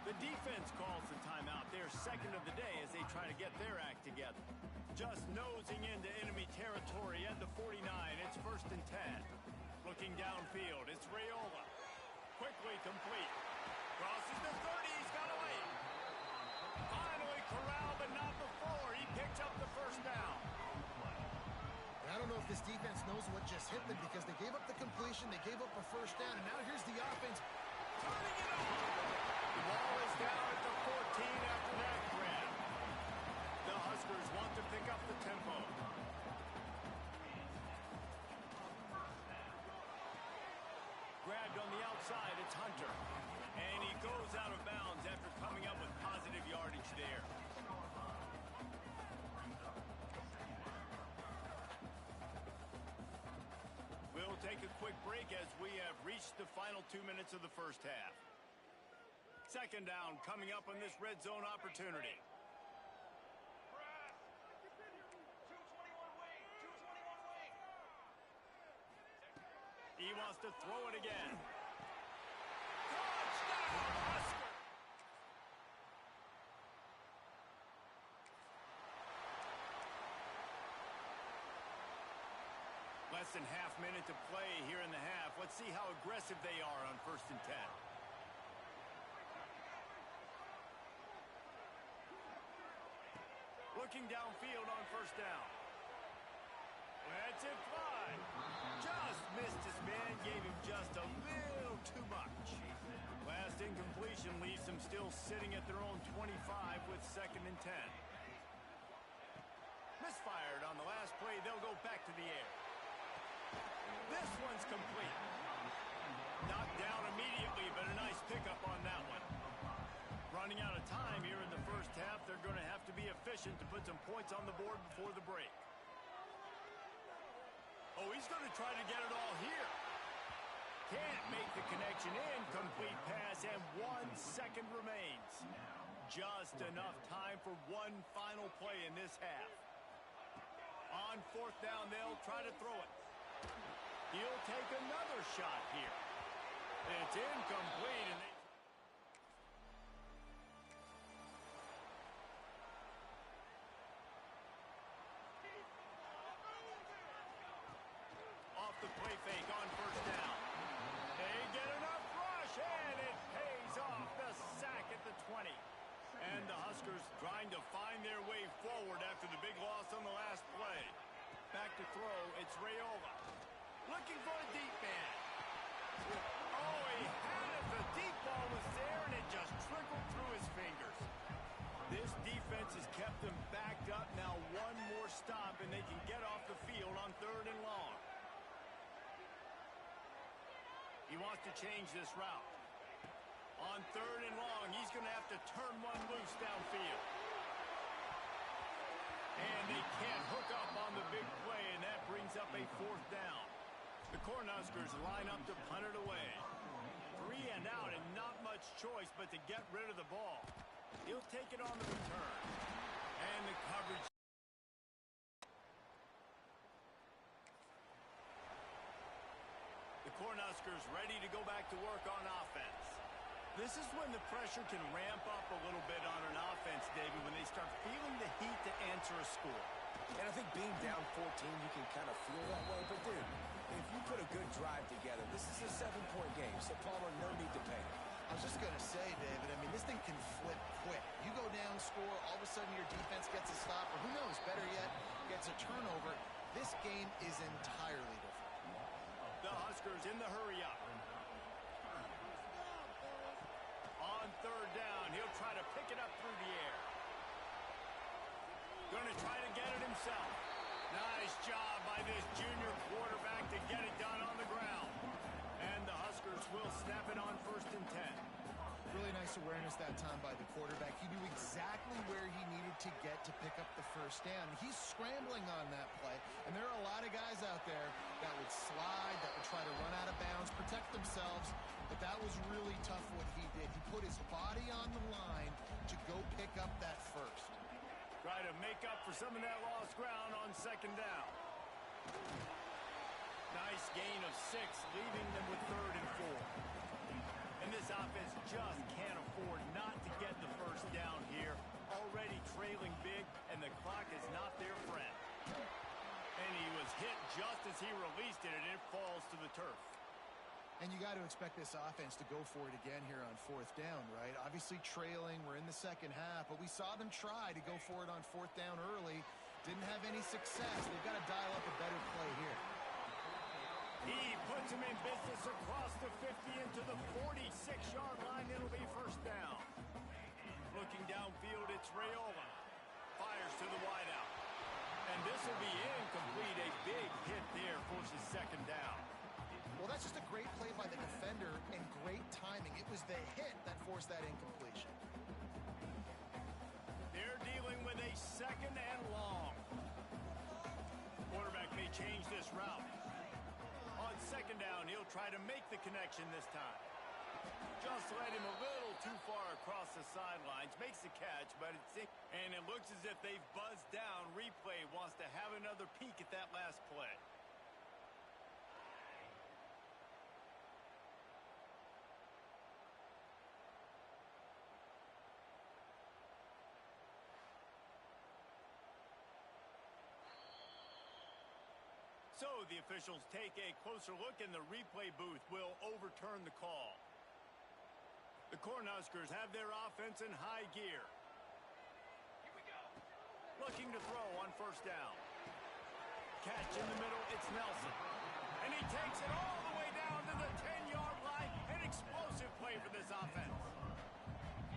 The defense calls the timeout. They're second of the day as they try to get their act together. Just nosing into enemy territory at the 49. It's 1st and 10. Looking downfield, it's Raiola. Quickly complete. Crosses the 30, he's got away. Finally corralled, but not before. He picks up the first down. And I don't know if this defense knows what just hit them because they gave up the completion, they gave up a first down, and now here's the offense turning it on. The ball is down at the 14 after that grab. The Huskers want to pick up the tempo. Grabbed on the outside, it's Hunter. And he goes out of bounds after coming up with positive yardage there. We'll take a quick break as we have reached the final 2 minutes of the first half. Second down coming up on this red zone opportunity. He wants to throw it again. Touchdown, Husker! Less than half minute to play here in the half. Let's see how aggressive they are on 1st and 10. Looking downfield on 1st down. Lets it fly. Just missed his man, gave him just a little too much. Last incompletion leaves them still sitting at their own 25 with 2nd and 10. Misfired on the last play, they'll go back to the air. This one's complete. Knocked down immediately, but a nice pickup on that one. Running out of time here in the first half, they're going to have to be efficient to put some points on the board before the break. Oh, he's going to try to get it all here. Can't make the connection. Incomplete pass, and 1 second remains. Just enough time for one final play in this half. On 4th down, they'll try to throw it. He'll take another shot here. It's incomplete, and off the play fake on 1st down. They get enough rush, and it pays off. The sack at the 20. And the Huskers trying to find their way forward after the big loss on the last play. Back to throw, it's Raiola. Looking for a deep man. Oh, he had it. The deep ball was there, and it just trickled through his fingers. This defense has kept them backed up. Now one more stop, and they can get off the field on 3rd and long. He wants to change this route. On 3rd and long, he's going to have to turn one loose downfield. And they can't hook up on the big play, and that brings up a 4th down. The Cornhuskers line up to punt it away. 3 and out, and not much choice but to get rid of the ball. He'll take it on the return. And the coverage. The Cornhuskers ready to go back to work on offense. This is when the pressure can ramp up a little bit on an offense, David, when they start feeling the heat to answer a score. And I think being down 14, you can kind of feel that way. But, dude, If you put a good drive together, this is a 7-point game, so Palmer, no need to panic. I was just going to say, David, I mean, this thing can flip quick. You go down, score, all of a sudden your defense gets a stop, or who knows, better yet, gets a turnover. This game is entirely different. The Huskers in the hurry-up. On third down, he'll try to pick it up through the air. Going to try to get it himself. Nice job by this junior quarterback to get it done on the ground. And the Huskers will snap it on 1st and 10. Really nice awareness that time by the quarterback. He knew exactly where he needed to get to pick up the first down. He's scrambling on that play, and there are a lot of guys out there that would slide, that would try to run out of bounds, protect themselves, but that was really tough what he did. He put his body on the line to go pick up that first. Try to make up for some of that lost ground on 2nd down. Nice gain of 6, leaving them with 3rd and 4. And this offense just can't afford not to get the first down here. Already trailing big, and the clock is not their friend. And he was hit just as he released it, and it falls to the turf. And you got to expect this offense to go for it again here on 4th down, right? Obviously trailing, we're in the second half, but we saw them try to go for it on 4th down early. Didn't have any success. They've got to dial up a better play here. He puts him in business across the 50 into the 46-yard line. It'll be 1st down. Looking downfield, it's Raiola. Fires to the wideout. And this will be incomplete. A big hit there forces 2nd down. Well, that's just a great play by the defender and great timing. It was the hit that forced that incompletion. They're dealing with a 2nd and long. Quarterback may change this route. On 2nd down, he'll try to make the connection this time. Just led him a little too far across the sidelines. Makes the catch, but and it looks as if they've buzzed down. Replay wants to have another peek at that last play. So the officials take a closer look, and the replay booth will overturn the call. The Cornhuskers have their offense in high gear. Here we go. Looking to throw on 1st down. Catch in the middle, it's Nelson. And he takes it all the way down to the 10-yard line. An explosive play for this offense.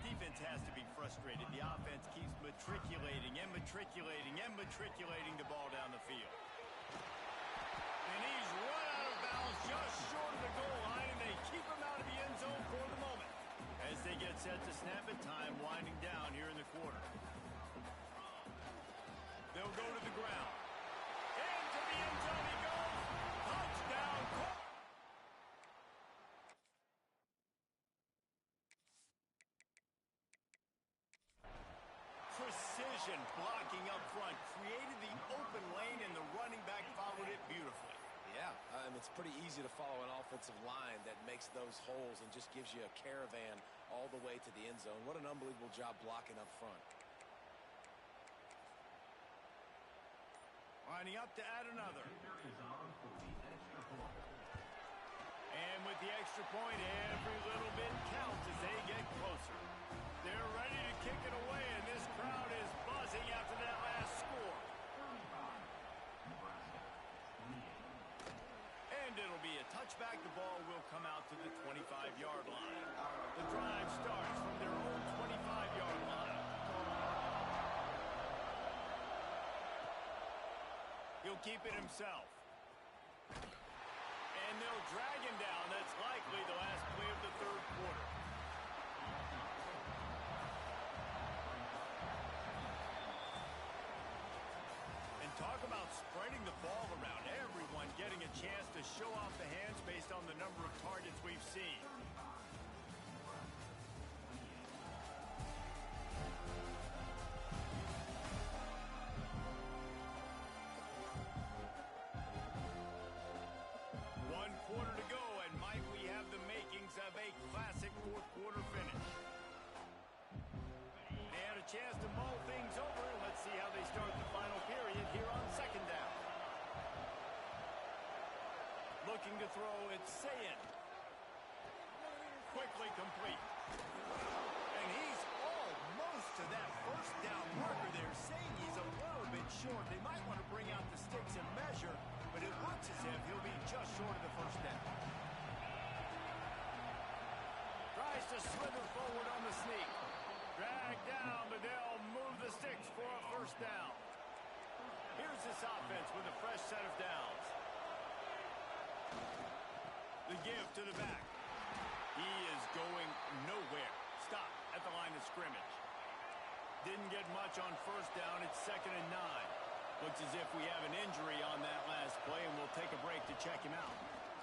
Defense has to be frustrated. The offense keeps matriculating and matriculating and matriculating the ball down the field. And he's run out of bounds just short of the goal line, and they keep him out of the end zone for the moment. As they get set to snap it, time winding down here in the quarter. They'll go to the ground. Into the end zone he goes. Touchdown. Precision blocking up front created the open lane, and the running back followed it beautifully. Yeah, it's pretty easy to follow an offensive line that makes those holes and just gives you a caravan all the way to the end zone. What an unbelievable job blocking up front. Lining up to add another. And with the extra point, every little bit counts as they get closer. They're ready to kick it away, and this crowd is buzzing after that last score. And it'll be a touchback. The ball will come out to the 25-yard line. The drive starts from their own 25-yard line. He'll keep it himself. And they'll drag him down. That's likely the last play of the 3rd quarter. And talk about spreading the ball around. Everyone getting a chance to show off the hands based on the number of targets we've seen. Quarter to go, and might we have the makings of a classic 4th quarter finish. They had a chance to mull things over, and let's see how they start the final period here on 2nd down. looking to throw. It's Sayin. Quickly complete. And he's almost to that first down marker there, saying he's a little bit short. They might want to bring out the sticks and measure, but it looks as if he'll be just short of the first down. Tries to slither forward on the sneak. Dragged down, but they'll move the sticks for a first down. Here's this offense with a fresh set of downs. The give to the back. He is going nowhere. Stop at the line of scrimmage. Didn't get much on first down. It's 2nd and 9. Looks as if we have an injury on that last play, and we'll take a break to check him out.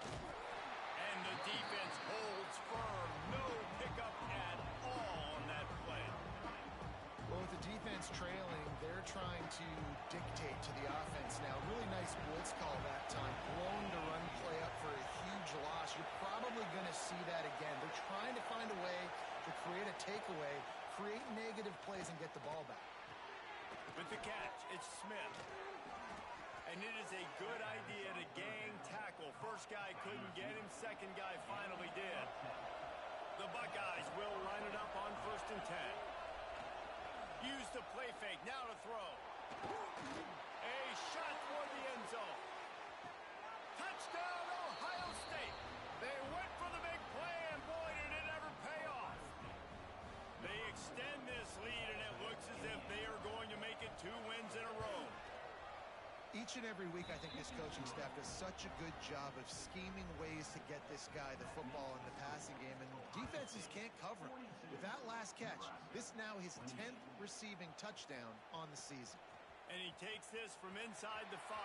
And the defense holds firm. No pickup at all on that play. Well, with the defense trailing, they're trying to dictate to the offense now. Really nice blitz call that time. Blown to run play up for a huge loss. You're probably going to see that again. They're trying to find a way to create a takeaway, create negative plays, and get the ball back. With the catch, it's Smith. And it is a good idea to gang tackle. First guy couldn't get him. Second guy finally did. The Buckeyes will line it up on 1st and 10. Use the play fake. Now to throw. A shot toward the end zone. Touchdown, Ohio State. They went for the big play, and boy, did it ever pay off. They extend this lead, and it looks as if they are going to make it 2 wins in a row. Each and every week, I think this coaching staff does such a good job of scheming ways to get this guy the football in the passing game, and defenses can't cover him. With that last catch, this now his 10th receiving touchdown on the season. And he takes this from inside the 5.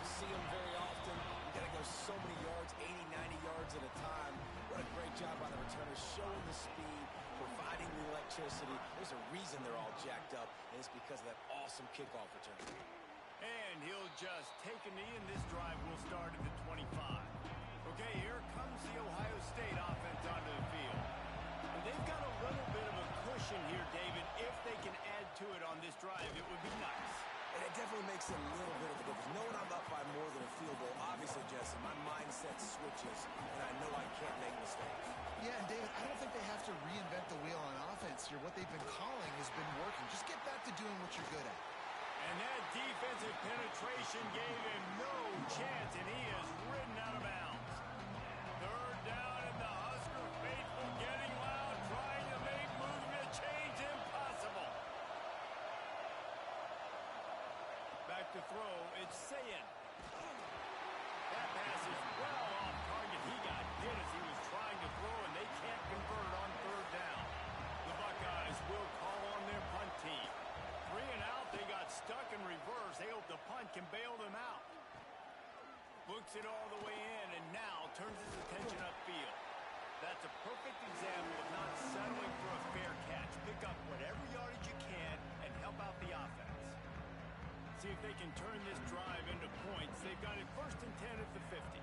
See him very often. You got to go so many yards, 80, 90 yards at a time. What a great job by the returners, showing the speed, providing the electricity. There's a reason they're all jacked up, and it's because of that awesome kickoff return. And he'll just take a knee, and this drive will start at the 25. Okay, here comes the Ohio State offense onto the field. And they've got a little bit of a cushion here, David. If they can add to it on this drive, it would be nice. And it definitely makes a little bit of a difference. Knowing I'm up by more than a field goal, obviously, Jesse, my mindset switches, and I know I can't make mistakes. Yeah, and David, I don't think they have to reinvent the wheel on offense here. What they've been calling has been working. Just get back to doing what you're good at. And that defensive penetration gave him no chance, and he is ridden out of bounds. 3rd down, and the Husker faithful getting loud, trying to make movement change impossible. Back to throw, it's Sayin. That pass is well off target. He got hit as he was trying to throw, and they can't convert on 3rd down. The Buckeyes will call on their punt team. 3 and out, they got stuck in reverse. They hope the punt can bail them out. Looks it all the way in, and now turns his attention upfield. That's a perfect example of not settling for a fair catch. Pick up whatever yardage you can and help out the offense. See if they can turn this drive into points. They've got it 1st and 10 at the 50.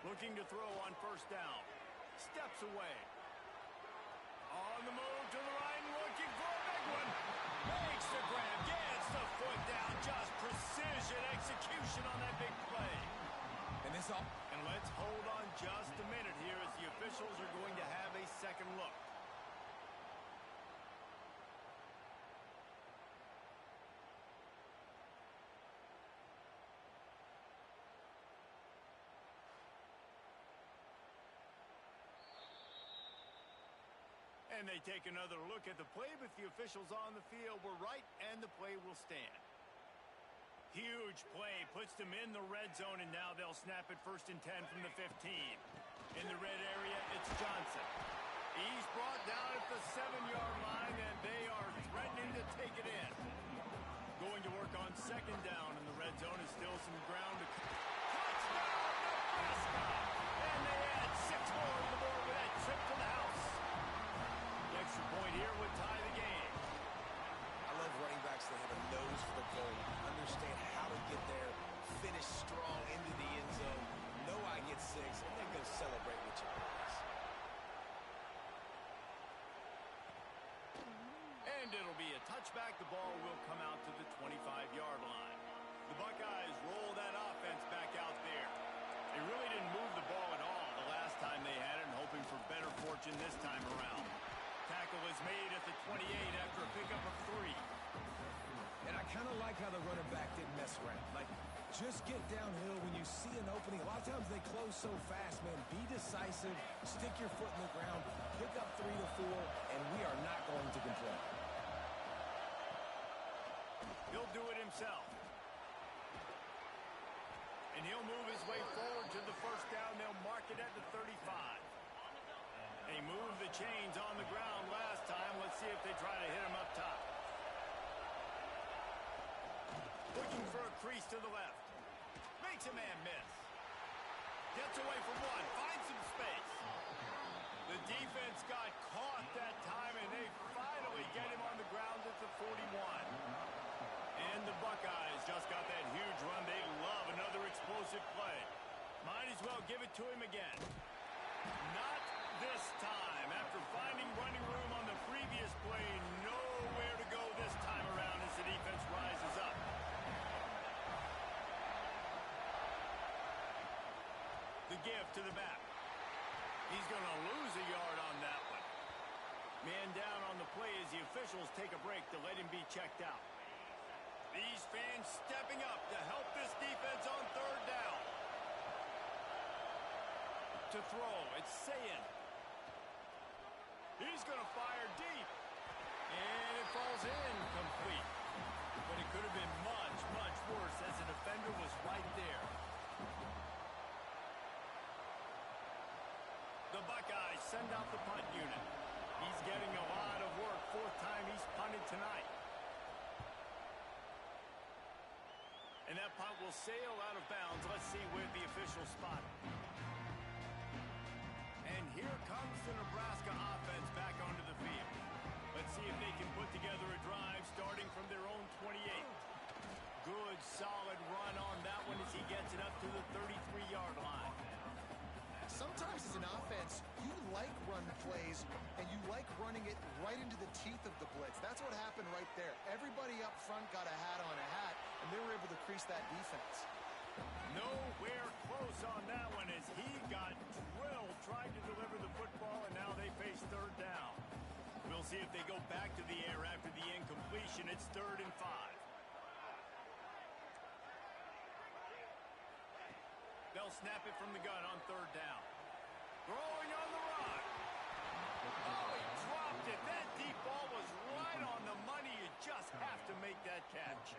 Looking to throw on 1st down. Steps away. On the move to the right, looking for a big one. Makes the grab, gets the foot down. Just precision execution on that big play. And this all. And let's hold on just a minute here as the officials are going to have a second look. And they take another look at the play, but the officials on the field were right, and the play will stand. Huge play, puts them in the red zone, and now they'll snap it 1st and 10 from the 15. In the red area, it's Johnson. He's brought down at the 7-yard line, and they are threatening to take it in. Going to work on 2nd down in the red zone is still some ground to... Touchdown, Nebraska! And they add 6 more on the board with that trip to the house. The extra point here would tie the game. I love running backs that have a nose for the goal, understand how to get there, finish strong into the end zone, know I get 6, and then go celebrate with your boys. And it'll be a touchback. The ball will come out to the 25-yard line. The Buckeyes roll that offense back out there. They really didn't move the ball at all the last time they had it, hoping for better fortune this time around. Tackle is made at the 28 after a pickup of 3. And I kind of like how the running back didn't mess around. Like, just get downhill when you see an opening. A lot of times they close so fast, man. Be decisive, stick your foot in the ground, pick up 3 to 4, and we are not going to complain. He'll do it himself. And he'll move his way forward to the 1st down. They'll mark it at the 35. They moved the chains on the ground last time. Let's see if they try to hit him up top. Looking for a crease to the left. Makes a man miss. Gets away from one. Finds some space. The defense got caught that time, and they finally get him on the ground at the 41. And the Buckeyes just got that huge run. They love another explosive play. Might as well give it to him again. Not this time. After finding running room on the previous play, nowhere to go this time around as the defense rises up. The give to the back. He's going to lose a yard on that one. Man down on the play as the officials take a break to let him be checked out. These fans stepping up to help this defense on 3rd down. To throw, it's Sayin. He's going to fire deep. And it falls in complete. But it could have been much, much worse as the defender was right there. The Buckeyes send out the punt unit. He's getting a lot of work. 4th time he's punted tonight. And that punt will sail out of bounds. Let's see where the officials spot it. And here comes the Nebraska offense back onto the field. Let's see if they can put together a drive starting from their own 28. Good, solid run on that one as he gets it up to the 33-yard line. Sometimes as an offense, you like run plays, and you like running it right into the teeth of the blitz. That's what happened right there. Everybody up front got a hat on a hat, and they were able to crease that defense. Nowhere close on that one as he got drilled, tried to deliver the football, and now they face 3rd down. We'll see if they go back to the air after the incompletion. It's 3rd and 5. They'll snap it from the gun on 3rd down. Throwing on the run. Oh, he dropped it. That deep ball was right on the money. You just have to make that catch.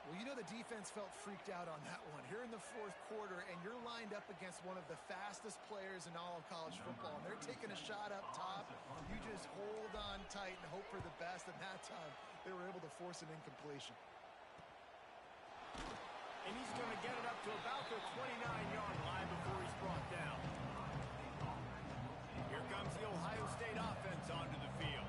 Well, you know the defense felt freaked out on that one. Here in the 4th quarter, and you're lined up against one of the fastest players in all of college football, and they're taking a shot up top. You just hold on tight and hope for the best, and that time they were able to force an incompletion. And he's going to get it up to about the 29-yard line before he's brought down. Here comes the Ohio State offense onto the field.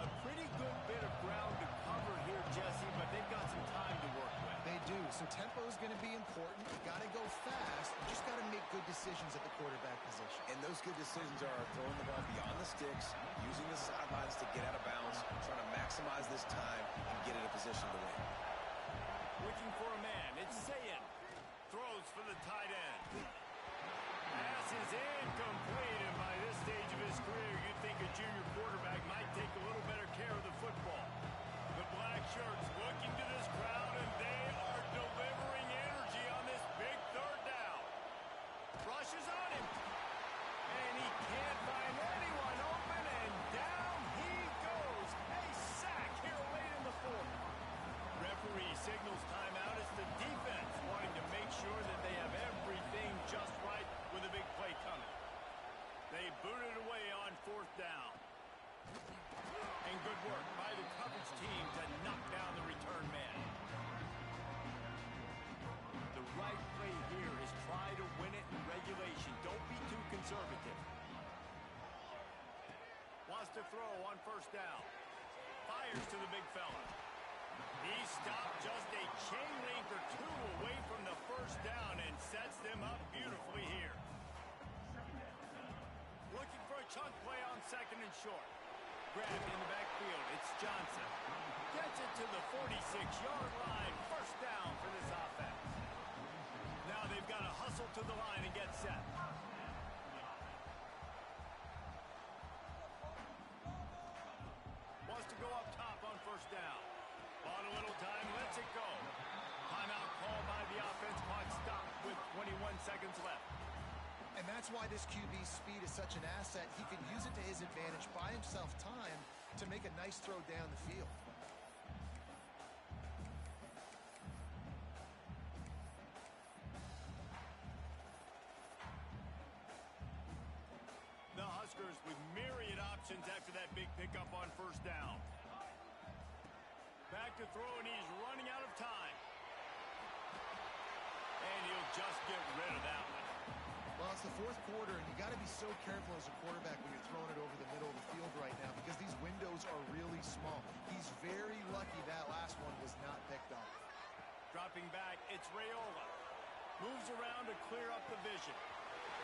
A pretty good bit of ground to cover here, Jesse, but they've got some time to work with. They do, so tempo is going to be important. You got to go fast. You just got to make good decisions at the quarterback position. And those good decisions are throwing the ball beyond the sticks, using the sidelines to get out of bounds, trying to maximize this time and get in a position to win. Looking for a man. It's Sayin. Throws for the tight end. Pass is incomplete, and by this stage of his career, you'd think a junior quarterback might take a little better care of the football. The black shirts looking to this crowd, and they are delivering energy on this big 3rd down. Rushes on him. And he can't find anyone open, and down conservative. Wants to throw on first down. Fires to the big fella. He stopped just a chain length or two away from the first down and sets them up beautifully here. Looking for a chunk play on second and short. Grabbed in the backfield. It's Johnson. Gets it to the 46-yard line. First down for this offense. Now they've got to hustle to the line and get set. Wants to go up top on first down. Bought a little time, lets it go. Timeout called by the offense. Clock stopped with 21 seconds left. And that's why this QB's speed is such an asset. He can use it to his advantage, buy himself time to make a nice throw down the field. The Huskers with myriad options after that big pickup on first down. Back to throw, and he's running out of time. And he'll just get rid of that one. Well, it's the fourth quarter, and you got to be so careful as a quarterback when you're throwing it over the middle of the field right now because these windows are really small. He's very lucky that last one was not picked off. Dropping back, it's Raiola. Moves around to clear up the vision.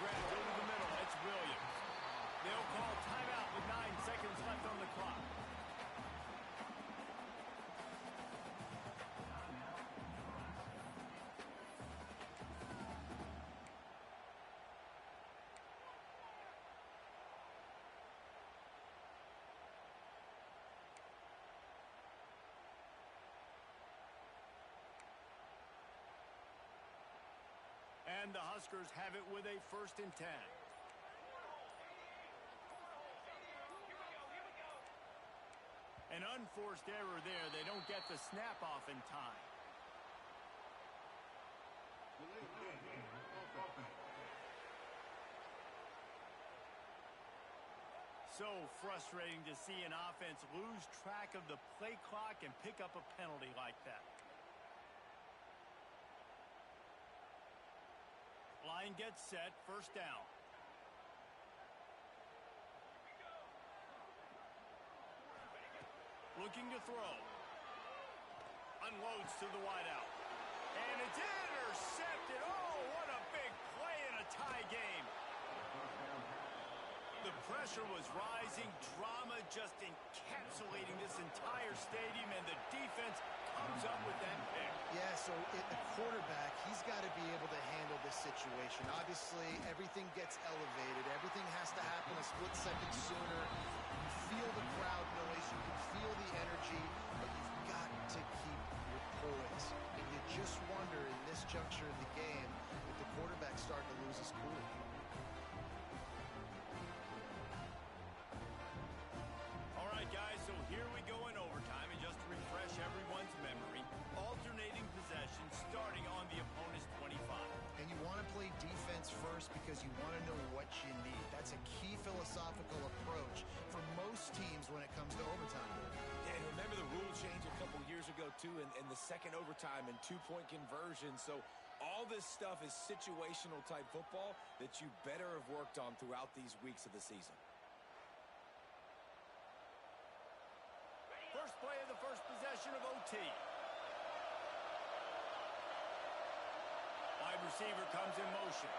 Grabs over the middle, it's Williams. They'll call timeout with 9 seconds left on the clock. And the Huskers have it with a 1st and 10. An unforced error there. They don't get the snap off in time. So frustrating to see an offense lose track of the play clock and pick up a penalty like that. Line gets set, first down. Looking to throw. Unloads to the wideout. And it's intercepted. Oh, what a big play in a tie game. The pressure was rising. Drama just encapsulating this entire stadium, and the defense comes up with that pick. Yeah, so the quarterback, he's got to be able to handle this situation. Obviously, everything gets elevated. Everything has to happen a split second sooner. You feel the crowd noise. You can feel the energy, but you've got to keep your poise. And you just wonder in this juncture of the game if the quarterback's starting to lose his cool. All right, guys, so here we go in overtime. And just to refresh everyone's memory, alternating possession starting on the opponent's 25. And you want to play defense first because you want to know what you need. That's a key philosophical approach for most teams when it comes to overtime. Yeah, and remember the rule change a couple years ago, too, in the second overtime and two-point conversion. So all this stuff is situational type football that you better have worked on throughout these weeks of the season. First play of the first possession of OT. Wide receiver comes in motion.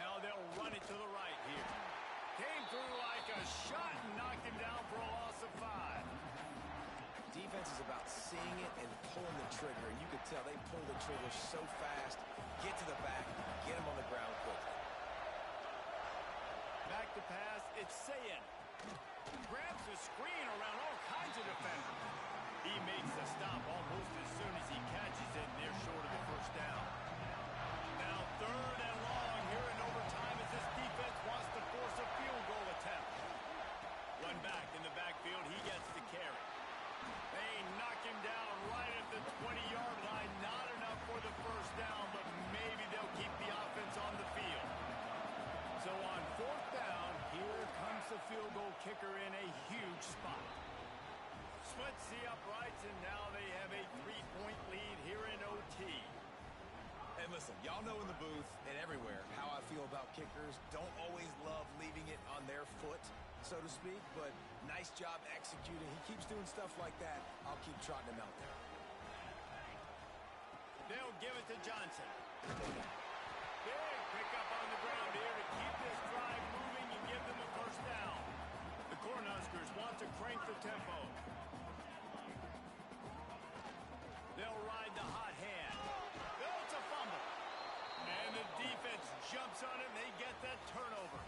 Now they'll run it to the right here. Came through like a shot and knocked him down for a loss of 5. Defense is about seeing it and pulling the trigger. And you could tell they pull the trigger so fast, get to the back, get him on the ground quickly. Back to pass, it's Sayin. Grabs the screen around all kinds of defenders. He makes the stop almost as soon as he catches it, and they're short of the first down. Now 3rd and long here in overtime as this defense wants to force a field goal attempt. One back in the backfield, he gets the carry. They knock him down right at the 20-yard line. Not enough for the first down, but maybe they'll keep the offense on the field. So on 4th down, here comes the field goal kicker in a huge spot. Splits the uprights, and now they have a 3-point lead here in OT. And listen, y'all know in the booth and everywhere how I feel about kickers. Don't always love leaving it on their foot, so to speak, but nice job executing. He keeps doing stuff like that. I'll keep trotting him out there. They'll give it to Johnson. Big pickup on the ground here to keep this drive moving and give them a first down. The Cornhuskers want to crank the tempo. They'll ride the hot hand. Oh, it's a fumble. And the defense jumps on it, and they get that turnover.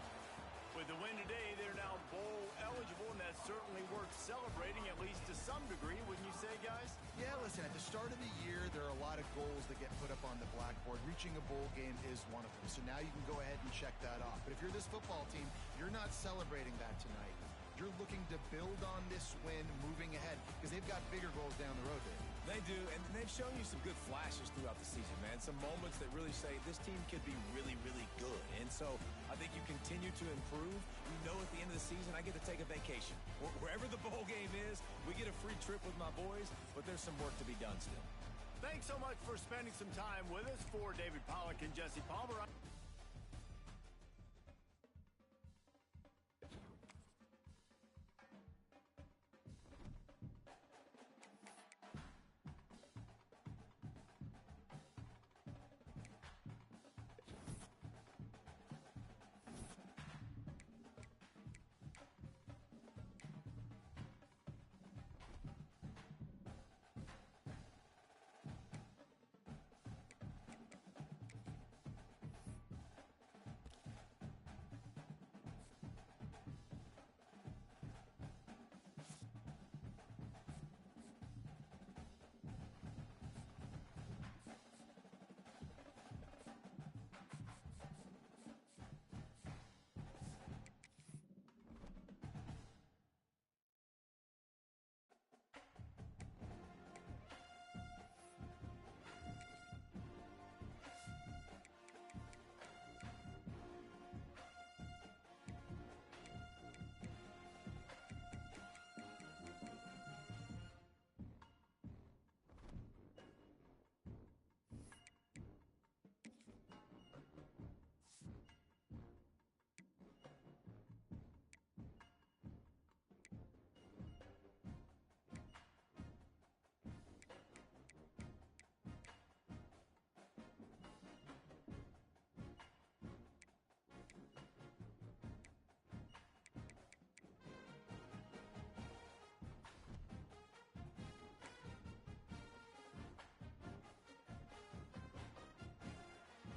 With the win today, they're now bowl eligible, and that's certainly worth celebrating, at least to some degree, wouldn't you say, guys? Yeah, listen, at the start of the year, there are a lot of goals that get put up on the blackboard. Reaching a bowl game is one of them. So now you can go ahead and check that off. But if you're this football team, you're not celebrating that tonight. You're looking to build on this win moving ahead because they've got bigger goals down the road there. They do, and they've shown you some good flashes throughout the season, man. Some moments that really say this team could be really, really good. And so I think you continue to improve. You know at the end of the season, I get to take a vacation. Wherever the bowl game is, we get a free trip with my boys, but there's some work to be done still. Thanks so much for spending some time with us. For David Pollack and Jesse Palmer.